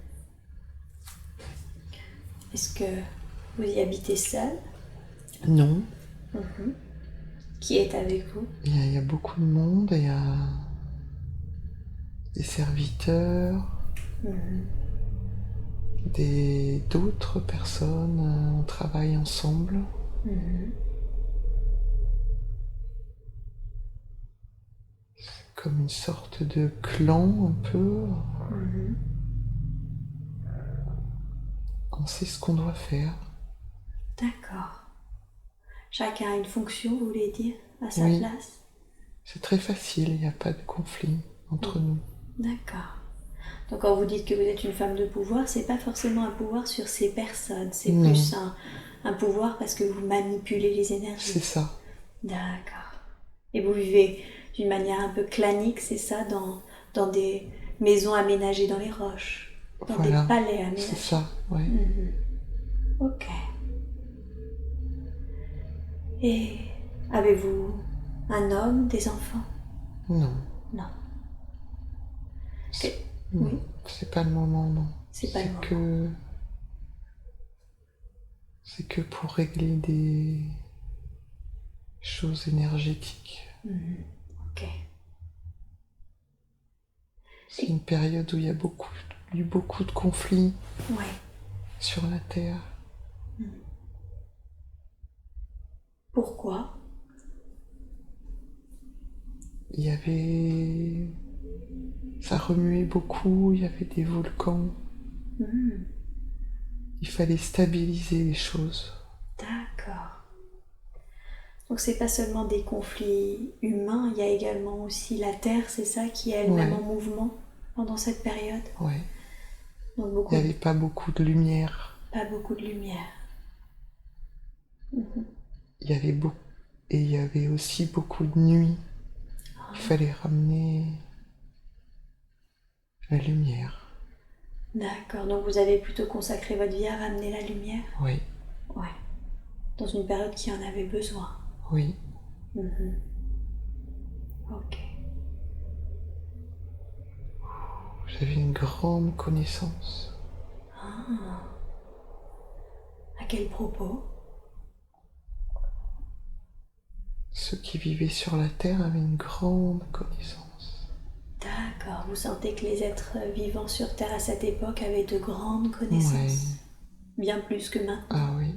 Est-ce que vous y habitez seul? Non, Qui est avec vous? il y a beaucoup de monde, il y a des serviteurs, d'autres personnes, on travaille ensemble. Comme une sorte de clan un peu. On sait ce qu'on doit faire. D'accord. Chacun a une fonction, vous voulez dire, à sa Oui, place? c'est très facile, il n'y a pas de conflit entre nous. D'accord. Donc quand vous dites que vous êtes une femme de pouvoir, c'est pas forcément un pouvoir sur ces personnes, c'est Non, plus un pouvoir parce que vous manipulez les énergies. c'est ça. D'accord. Et vous vivez d'une manière un peu clanique, c'est ça, dans des maisons aménagées dans les roches, dans des Voilà, palais aménagés. c'est ça, ouais. Ok. Et avez-vous un homme, des enfants? Non, Non. non, Oui, c'est pas le moment, non. c'est pas le moment. C'est que pour régler des choses énergétiques. Ok. C'est une période où il y a eu beaucoup de conflits Ouais. sur la Terre. Pourquoi? Il y avait... Ça remuait beaucoup, il y avait des volcans. Il fallait stabiliser les choses. D'accord. Donc c'est pas seulement des conflits humains, il y a également aussi la Terre, c'est ça, qui est elle-même Ouais. en mouvement pendant cette période. Ouais. Donc Il n'y avait pas beaucoup de lumière. pas beaucoup de lumière. Il y avait Et il y avait aussi beaucoup de nuit. Il fallait ramener la lumière. D'accord, donc vous avez plutôt consacré votre vie à ramener la lumière? Oui, Ouais. Dans une période qui en avait besoin. oui. Ok. J'avais une grande connaissance. À quel propos? Ceux qui vivaient sur la Terre avaient une grande connaissance. D'accord, vous sentez que les êtres vivants sur Terre à cette époque avaient de grandes connaissances. Ouais. Bien plus que maintenant. Ah oui.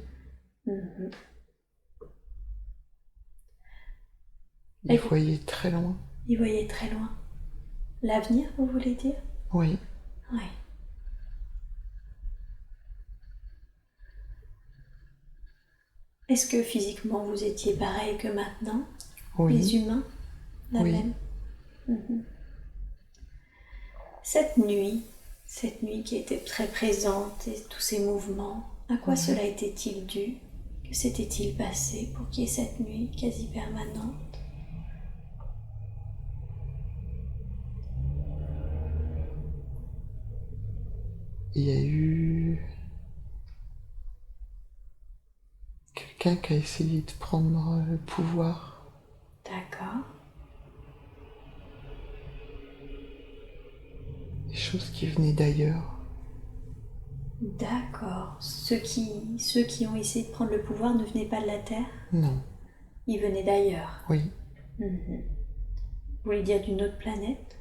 Ils voyaient très loin. Ils voyaient très loin. L'avenir, vous voulez dire? Oui. Oui. Est-ce que physiquement vous étiez pareil que maintenant? Oui. Les humains? La Oui. même? Cette nuit, Cette nuit qui était très présente et tous ces mouvements, à quoi cela était-il dû? Que s'était-il passé pour qu'il y ait cette nuit quasi permanente? Il y a eu quelqu'un qui a essayé de prendre le pouvoir. D'accord. Des choses qui venaient d'ailleurs. D'accord. Ceux qui ont essayé de prendre le pouvoir ne venaient pas de la Terre? Non. Ils venaient d'ailleurs. Oui. Vous voulez dire d'une autre planète?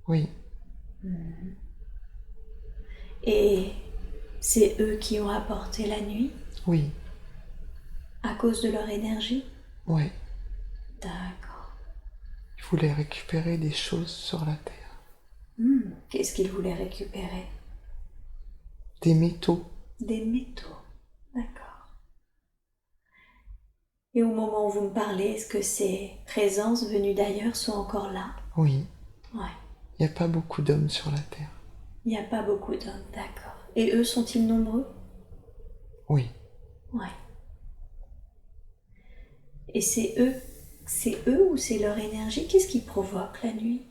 Oui. Et c'est eux qui ont apporté la nuit Oui. à cause de leur énergie? Oui. D'accord. Ils voulaient récupérer des choses sur la Terre. Qu'est-ce qu'ils voulaient récupérer? Des métaux. Des métaux. D'accord. Et au moment où vous me parlez, est-ce que ces présences venues d'ailleurs sont encore là? Oui. Ouais. Il n'y a pas beaucoup d'hommes sur la Terre. Il n'y a pas beaucoup d'hommes, d'accord. Et eux sont-ils nombreux? Oui. Ouais. Et c'est eux ou c'est leur énergie? Qu'est-ce qui provoque la nuit?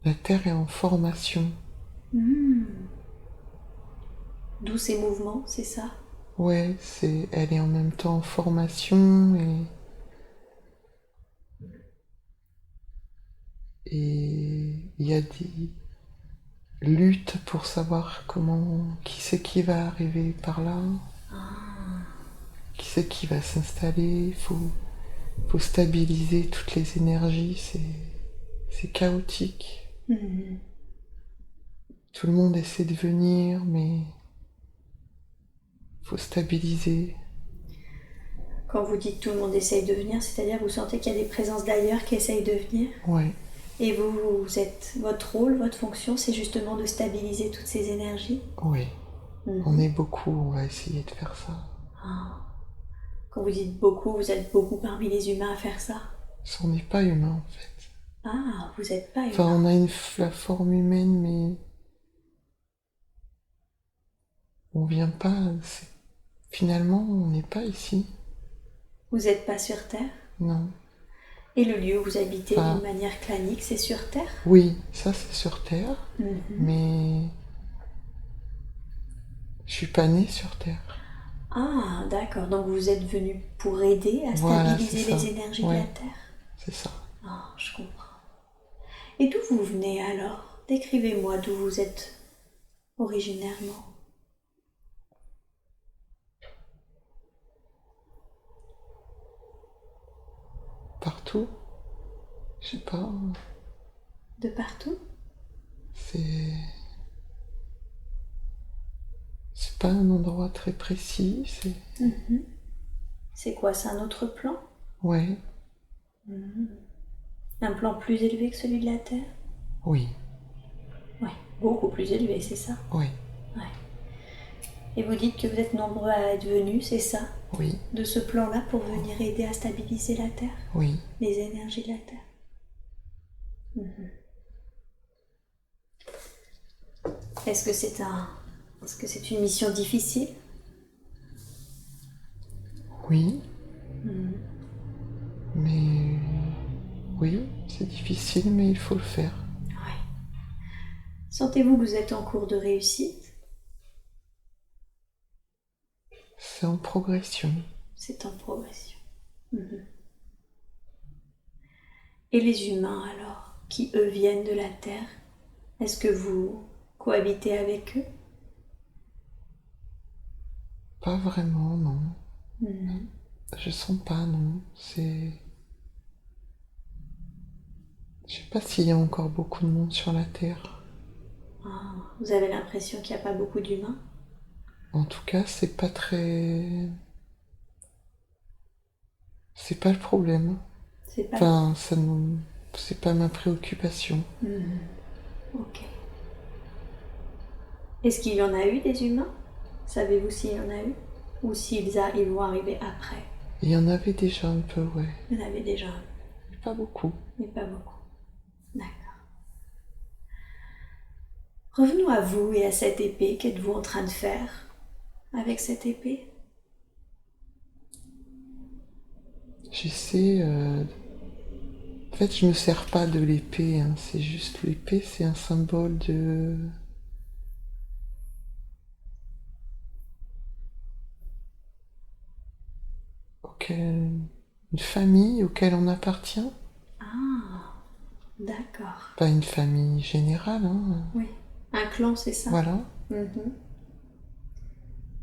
La Terre est en formation. D'où ces mouvements, c'est ça? Ouais, elle est en même temps en formation et il y a des luttes pour savoir qui c'est qui va arriver par là, qui c'est qui va s'installer. Faut stabiliser toutes les énergies, c'est chaotique. Tout le monde essaie de venir, mais faut stabiliser. Quand vous dites tout le monde essaye de venir, c'est-à-dire vous sentez qu'il y a des présences d'ailleurs qui essayent de venir? Ouais. Et votre rôle, votre fonction, c'est justement de stabiliser toutes ces énergies? Oui. On est beaucoup, on va essayer de faire ça. Quand vous dites beaucoup, vous êtes beaucoup parmi les humains à faire ça? On n'est pas humain en fait. Ah, vous n'êtes pas humain. Enfin, on a la forme humaine, mais on vient pas. Finalement, on n'est pas ici. Vous n'êtes pas sur Terre? Non. Et le lieu où vous habitez d'une manière clanique, c'est sur Terre? Oui, ça c'est sur Terre, mais je suis pas née sur Terre. Ah, d'accord. Donc vous êtes venu pour aider à stabiliser les énergies de la Terre? C'est ça. Ah, je comprends. Et d'où vous venez alors? Décrivez-moi d'où vous êtes originairement. Partout. Je sais pas. De partout? C'est pas un endroit très précis. C'est quoi? C'est un autre plan? Ouais. Un plan plus élevé que celui de la Terre? Oui. Ouais, beaucoup plus élevé, c'est ça? Oui. Ouais. Et vous dites que vous êtes nombreux à être venus, c'est ça? Oui. De ce plan-là pour venir aider à stabiliser la Terre? Oui. Les énergies de la Terre? Est-ce que c'est une mission difficile? Oui. Mais oui, c'est difficile, mais il faut le faire. Oui. Sentez-vous que vous êtes en cours de réussite? C'est en progression. C'est en progression. Et les humains alors, qui eux viennent de la Terre, est-ce que vous cohabitez avec eux? Pas vraiment, non. Je sens pas, non. Je sais pas s'il y a encore beaucoup de monde sur la Terre. Ah, vous avez l'impression qu'il n'y a pas beaucoup d'humains? En tout cas, c'est pas très... C'est pas le problème. C'est pas ma préoccupation. Ok. Est-ce qu'il y en a eu des humains? Savez-vous s'il y en a eu? Ou ils vont arriver après? Il y en avait déjà un peu, ouais. Il y en avait déjà un Mais pas beaucoup. mais pas beaucoup. D'accord. Revenons à vous et à cette épée. Qu'êtes-vous en train de faire avec cette épée? J'essaie... En fait, je me sers pas de l'épée, hein. C'est juste l'épée, c'est un symbole de... Une famille auquel on appartient. Ah, d'accord. Pas une famille générale, hein. Oui. Un clan, c'est ça? Voilà. Mhm.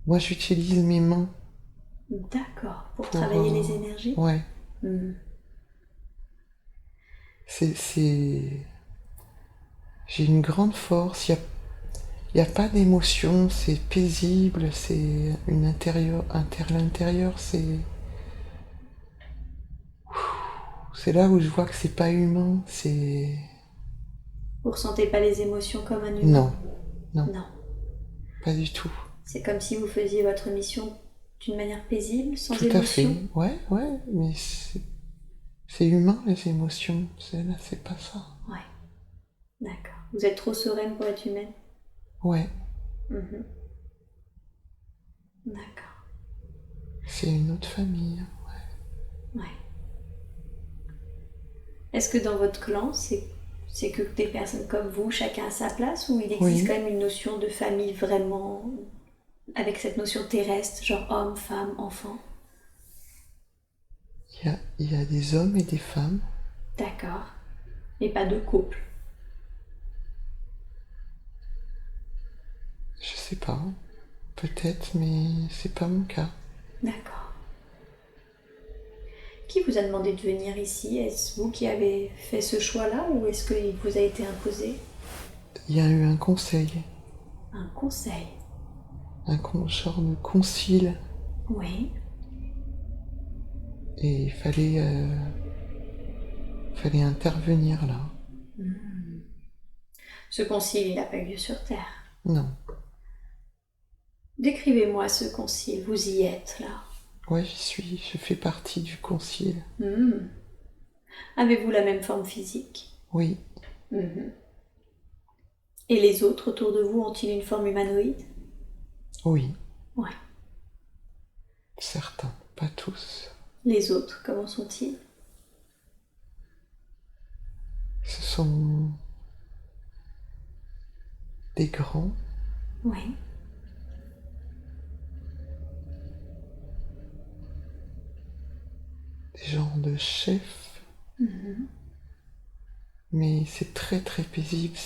Moi, j'utilise mes mains D'accord. Pour pour... travailler les énergies? Ouais. Mhm. C'est... J'ai une grande force. Il y a pas d'émotion. C'est paisible. C'est une intérieur... L'intérieur, c'est... C'est là où je vois que c'est pas humain. C'est... Vous ressentez pas les émotions comme un humain? Non. Non. Non. Pas du tout. C'est comme si vous faisiez votre mission d'une manière paisible, sans Tout à fait. émotion? Ouais, ouais. Mais c'est humain, les émotions. Là, c'est pas ça. Ouais. D'accord. Vous êtes trop sereine pour être humaine? Ouais. Mhm. D'accord. C'est une autre famille. Ouais. Est-ce que dans votre clan, c'est que des personnes comme vous, chacun à sa place, ou il existe Oui. quand même une notion de famille vraiment avec cette notion terrestre, genre homme, femme, enfant? Il y a des hommes et des femmes. D'accord. Et pas de couple? Je sais pas. Peut-être, mais c'est pas mon cas. D'accord. Qui vous a demandé de venir ici? Est-ce vous qui avez fait ce choix-là ou est-ce qu'il vous a été imposé? Il y a eu un conseil. Un conseil? Genre de concile. Oui. Et il fallait intervenir là. Ce concile, il n'a pas eu lieu sur Terre. Non. Décrivez-moi ce concile, vous y êtes là. Ouais, j'y suis. Je fais partie du concile. Avez-vous la même forme physique? Oui. Et les autres autour de vous ont-ils une forme humanoïde? Oui. Ouais. Certains, pas tous. Les autres, comment sont-ils? Ce sont des grands. Oui. Des genres de chefs. Mais c'est très très paisible.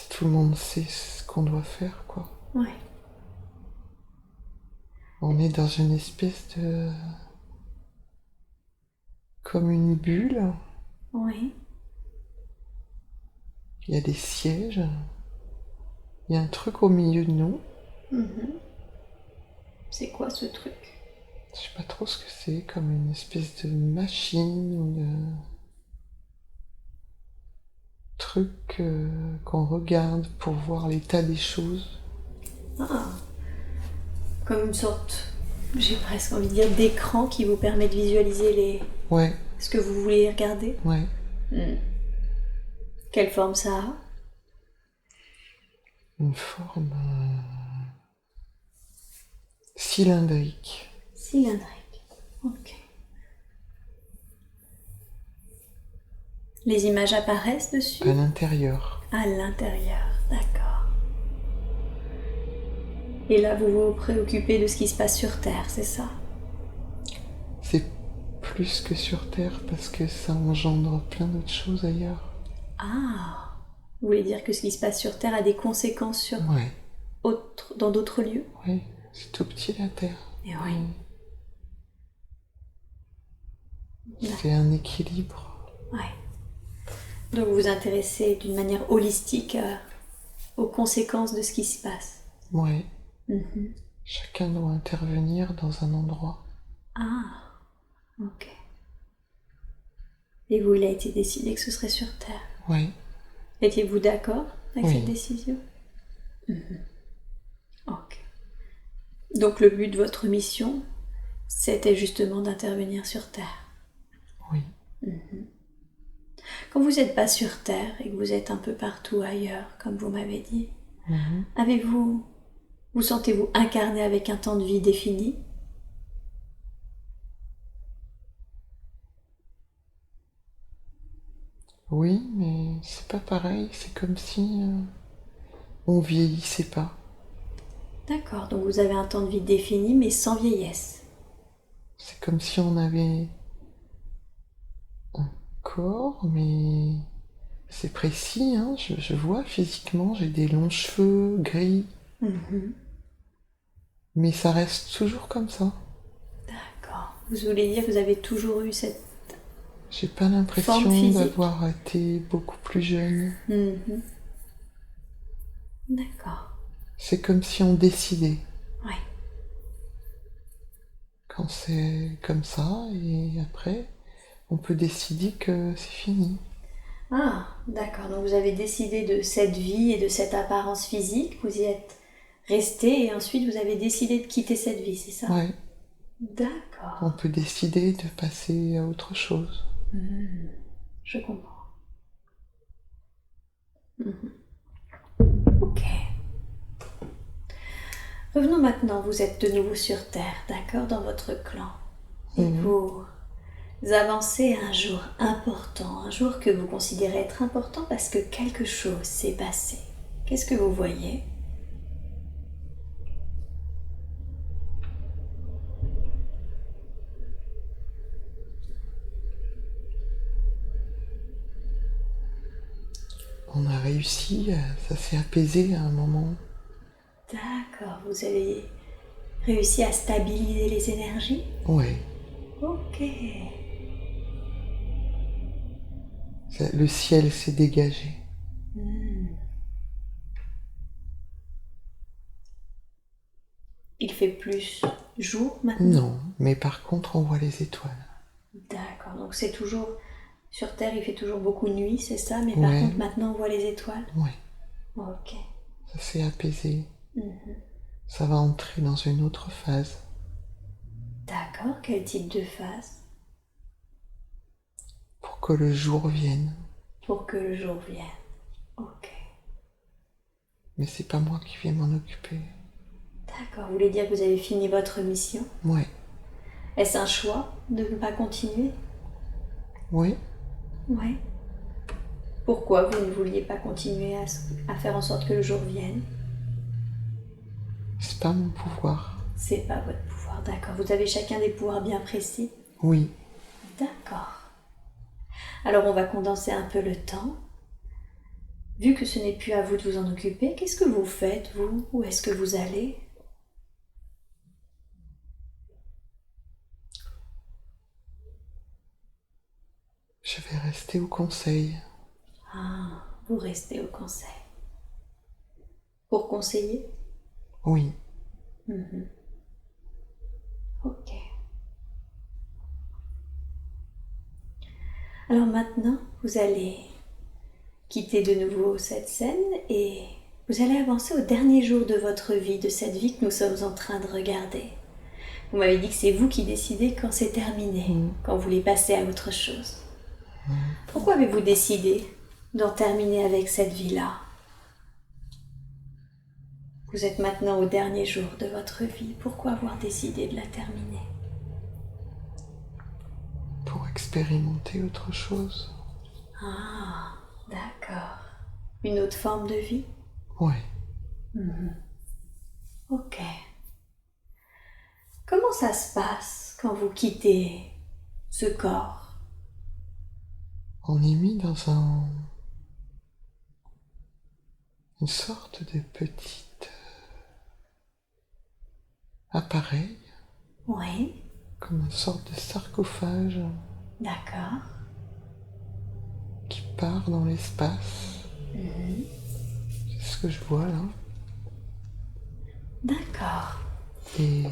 Tout le monde sait ce qu'on doit faire, quoi. Ouais. On est dans une espèce de... comme une bulle. Oui. Il y a des sièges. Il y a un truc au milieu de nous. C'est quoi ce truc? Je sais pas trop ce que c'est, comme une espèce de machine ou de truc qu'on regarde pour voir l'état des choses. Ah, comme une sorte, j'ai presque envie de dire, d'écran qui vous permet de visualiser Ouais, ce que vous voulez regarder. ouais. Quelle forme ça a? Une forme cylindrique. Cylindrique. Ok. Les images apparaissent dessus? À l'intérieur. À l'intérieur, d'accord. Et là, vous vous préoccupez de ce qui se passe sur Terre, c'est ça? C'est plus que sur Terre parce que ça engendre plein d'autres choses ailleurs. Ah, vous voulez dire que ce qui se passe sur Terre a des conséquences sur Ouais, dans d'autres lieux? ouais. C'est tout petit la Terre. Et oui. C'est un équilibre. Ouais. Donc vous vous intéressez d'une manière holistique aux conséquences de ce qui se passe. Ouais. Chacun doit intervenir dans un endroit. Ah, ok. Et vous, il a été décidé que ce serait sur Terre. Ouais. Étiez-vous d'accord avec Oui. cette décision? Ok. Donc le but de votre mission, c'était justement d'intervenir sur Terre. Oui. Quand vous n'êtes pas sur Terre et que vous êtes un peu partout ailleurs, comme vous m'avez dit, vous sentez-vous incarné avec un temps de vie défini? Oui, mais c'est pas pareil, c'est comme si on vieillissait pas. D'accord, donc vous avez un temps de vie défini mais sans vieillesse. C'est comme si on avait un corps, mais c'est précis, hein. Je vois physiquement, j'ai des longs cheveux gris, mais ça reste toujours comme ça. D'accord. Vous voulez dire que vous avez toujours eu cette J'ai pas forme l'impression physique? d'avoir été beaucoup plus jeune. D'accord. C'est comme si on décidait. Ouais. Quand c'est comme ça, et après, on peut décider que c'est fini. Ah, d'accord. Donc vous avez décidé de cette vie et de cette apparence physique, vous y êtes resté et ensuite vous avez décidé de quitter cette vie, c'est ça? Ouais, D'accord. on peut décider de passer à autre chose. Je comprends. Ok. Revenons maintenant, vous êtes de nouveau sur Terre, d'accord, dans votre clan. Et vous avancez un jour important, un jour que vous considérez être important parce que quelque chose s'est passé. Qu'est-ce que vous voyez? On a réussi, ça s'est apaisé à un moment. D'accord, vous avez réussi à stabiliser les énergies? Ouais, Ok. le ciel s'est dégagé. Il fait plus jour maintenant? Non, mais par contre, on voit les étoiles. D'accord, donc c'est toujours... Sur Terre, il fait toujours beaucoup de nuit, c'est ça? Mais par Ouais. contre, maintenant, on voit les étoiles? Ouais, Ok. ça s'est apaisé. Ça va entrer dans une autre phase. D'accord, quel type de phase? Pour que le jour vienne. Pour que le jour vienne. Ok. Mais c'est pas moi qui vais m'en occuper. D'accord, vous voulez dire que vous avez fini votre mission? Ouais. Est-ce un choix de ne pas continuer? Oui. Ouais. Pourquoi vous ne vouliez pas continuer à faire en sorte que le jour vienne? C'est pas mon pouvoir. C'est pas votre pouvoir, d'accord. Vous avez chacun des pouvoirs bien précis? Oui. D'accord. Alors on va condenser un peu le temps. Vu que ce n'est plus à vous de vous en occuper, qu'est-ce que vous faites, vous? Où est-ce que vous allez? Je vais rester au conseil. Ah, vous restez au conseil. Pour conseiller? Oui. Ok. Alors maintenant, vous allez quitter de nouveau cette scène et vous allez avancer au dernier jour de votre vie, de cette vie que nous sommes en train de regarder. Vous m'avez dit que c'est vous qui décidez quand c'est terminé, quand vous voulez passer à autre chose. Pourquoi avez-vous décidé d'en terminer avec cette vie-là? Vous êtes maintenant au dernier jour de votre vie. Pourquoi avoir décidé de la terminer? Pour expérimenter autre chose. Ah, d'accord. Une autre forme de vie? Ouais. Ok. Comment ça se passe quand vous quittez ce corps? On est mis dans une sorte de petit appareil, Oui, comme une sorte de sarcophage d'accord. qui part dans l'espace. C'est ce que je vois là. D'accord. Et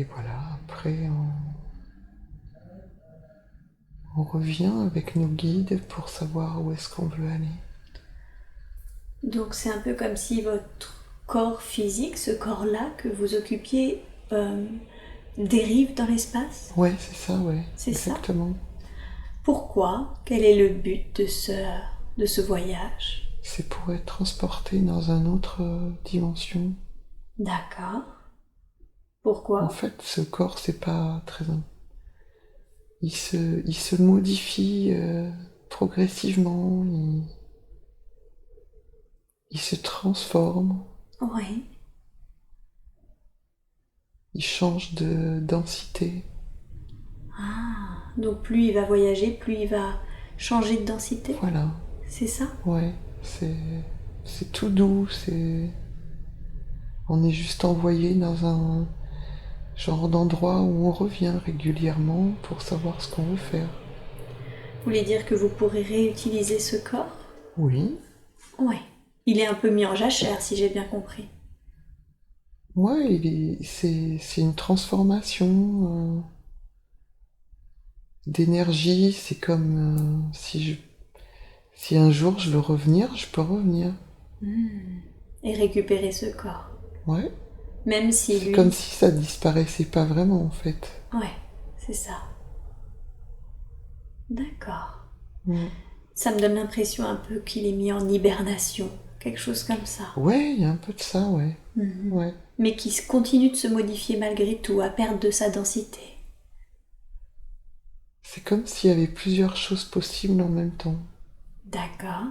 voilà, après on revient avec nos guides pour savoir où est-ce qu'on veut aller. Donc c'est un peu comme si votre corps physique, ce corps-là que vous occupiez, dérive dans l'espace? Ouais, c'est ça, ouais. C'est ça? Exactement. Pourquoi? Quel est le but de ce voyage? C'est pour être transporté dans une autre dimension. D'accord. En Pourquoi? fait, ce corps, c'est pas très... Il se modifie progressivement, il se transforme, Oui. il change de densité. Ah, donc plus il va voyager, plus il va changer de densité? Voilà, C'est ça? ouais, c'est tout doux, on est juste envoyé dans un genre d'endroit où on revient régulièrement pour savoir ce qu'on veut faire. Vous voulez dire que vous pourrez réutiliser ce corps? Oui, Ouais. Il est un peu mis en jachère, si j'ai bien compris. ouais, c'est une transformation d'énergie. C'est comme si un jour je veux revenir, je peux revenir. Et récupérer ce corps. Ouais, Même si c'est comme lui... si ça disparaissait pas vraiment en fait. Ouais, c'est ça. D'accord. Mm. Ça me donne l'impression un peu qu'il est mis en hibernation, quelque chose comme ça. Ouais, il y a un peu de ça, ouais. Ouais. Mais qui continue de se modifier malgré tout, à perdre de sa densité. C'est comme s'il y avait plusieurs choses possibles en même temps. D'accord.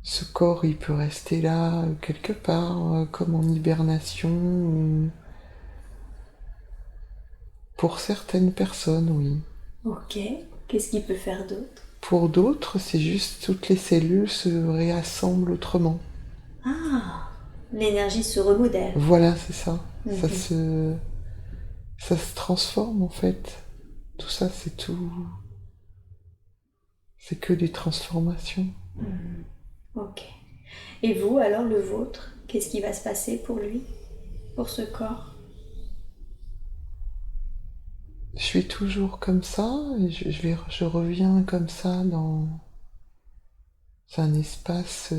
Ce corps, il peut rester là, quelque part, comme en hibernation. Pour certaines personnes, oui. Ok. Qu'est-ce qu'il peut faire d'autre? Pour d'autres, c'est juste toutes les cellules se réassemblent autrement. Ah, l'énergie se remodèle. Voilà, c'est ça. Mhm. Ça se transforme en fait. Tout ça, c'est tout. C'est que des transformations. Ok. Et vous, alors le vôtre, qu'est-ce qui va se passer pour lui, pour ce corps? Je suis toujours comme ça, et je reviens comme ça dans un espace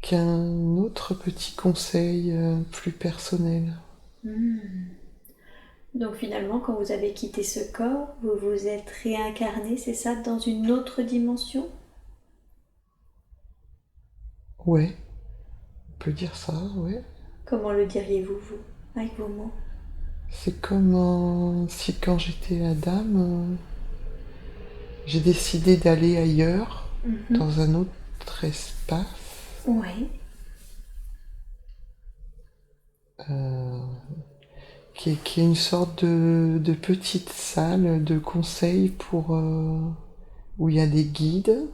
qu'un autre petit conseil plus personnel. Donc finalement, quand vous avez quitté ce corps, vous vous êtes réincarné, c'est ça, dans une autre dimension? Ouais, on peut dire ça, ouais. Comment le diriez-vous, vous, avec vos mots? C'est comme si quand j'étais la dame, j'ai décidé d'aller ailleurs, dans un autre espace, Oui. euh, qui est une sorte de petite salle de conseil pour où il y a des guides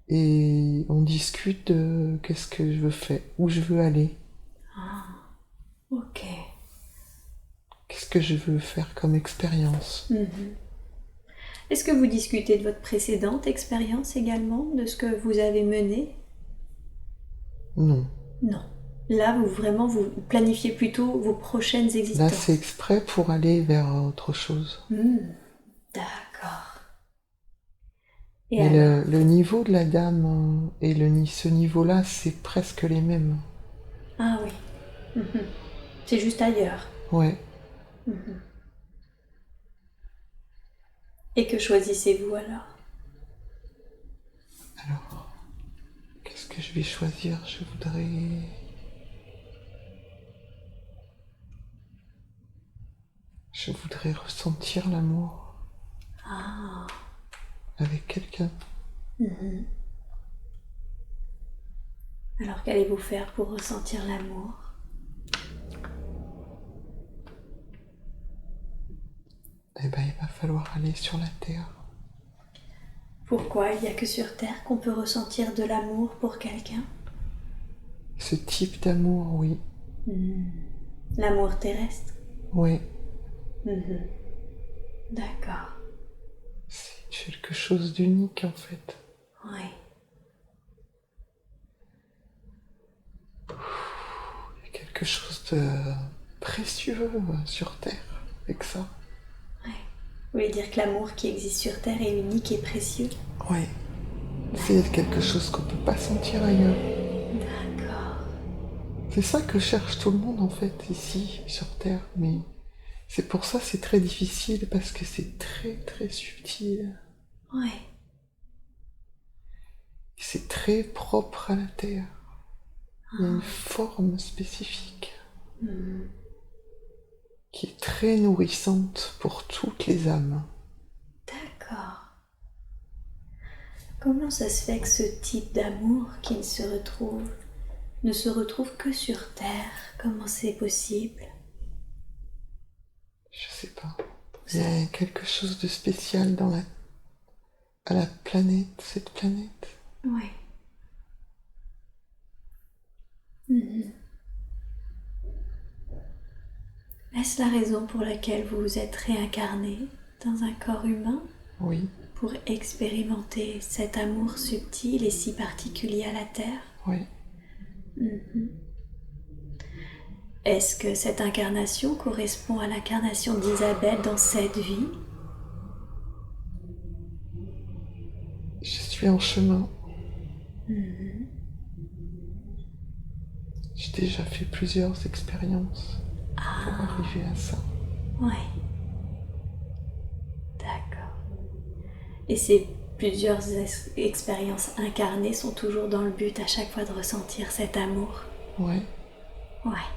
et on discute de qu'est-ce que je veux faire, où je veux aller, Ok. qu'est-ce que je veux faire comme expérience. Est-ce que vous discutez de votre précédente expérience également, de ce que vous avez mené? Non. Non. Là, vous planifiez plutôt vos prochaines Là, existences. c'est exprès pour aller vers autre chose. D'accord. Et le niveau de la dame et ce niveau-là, c'est presque les mêmes. Ah oui. C'est juste ailleurs. Ouais. Et que choisissez-vous alors? Alors, qu'est-ce que je vais choisir? Je voudrais ressentir l'amour avec quelqu'un. Alors qu'allez-vous faire pour ressentir l'amour? Eh ben, il va falloir aller sur la terre. Pourquoi il n'y a que sur Terre qu'on peut ressentir de l'amour pour quelqu'un? Ce type d'amour, oui. L'amour terrestre? Oui. D'accord. C'est quelque chose d'unique en fait. Oui. Il y a quelque chose de précieux sur terre avec ça. Oui. Vous voulez dire que l'amour qui existe sur Terre est unique et précieux? Oui. C'est quelque chose qu'on peut pas sentir ailleurs. C'est ça que cherche tout le monde en fait ici sur Terre, mais c'est pour ça c'est très difficile parce que c'est très très subtil. Ouais. C'est très propre à la Terre. Il y a une forme spécifique qui est très nourrissante pour toutes les âmes. D'accord. Comment ça se fait que ce type d'amour qui ne se retrouve que sur Terre? Comment c'est possible? Je sais pas. Il y a quelque chose de spécial à la planète, cette planète. Oui. Mhm. Est-ce la raison pour laquelle vous vous êtes réincarné dans un corps humain? Oui. Pour expérimenter cet amour subtil et si particulier à la Terre? Oui. Est-ce que cette incarnation correspond à l'incarnation d'Isabelle dans cette vie? Je suis en chemin. J'ai déjà fait plusieurs expériences pour arriver à ça. Oui. D'accord. Et ces plusieurs expériences incarnées sont toujours dans le but à chaque fois de ressentir cet amour? Ouais. Ouais.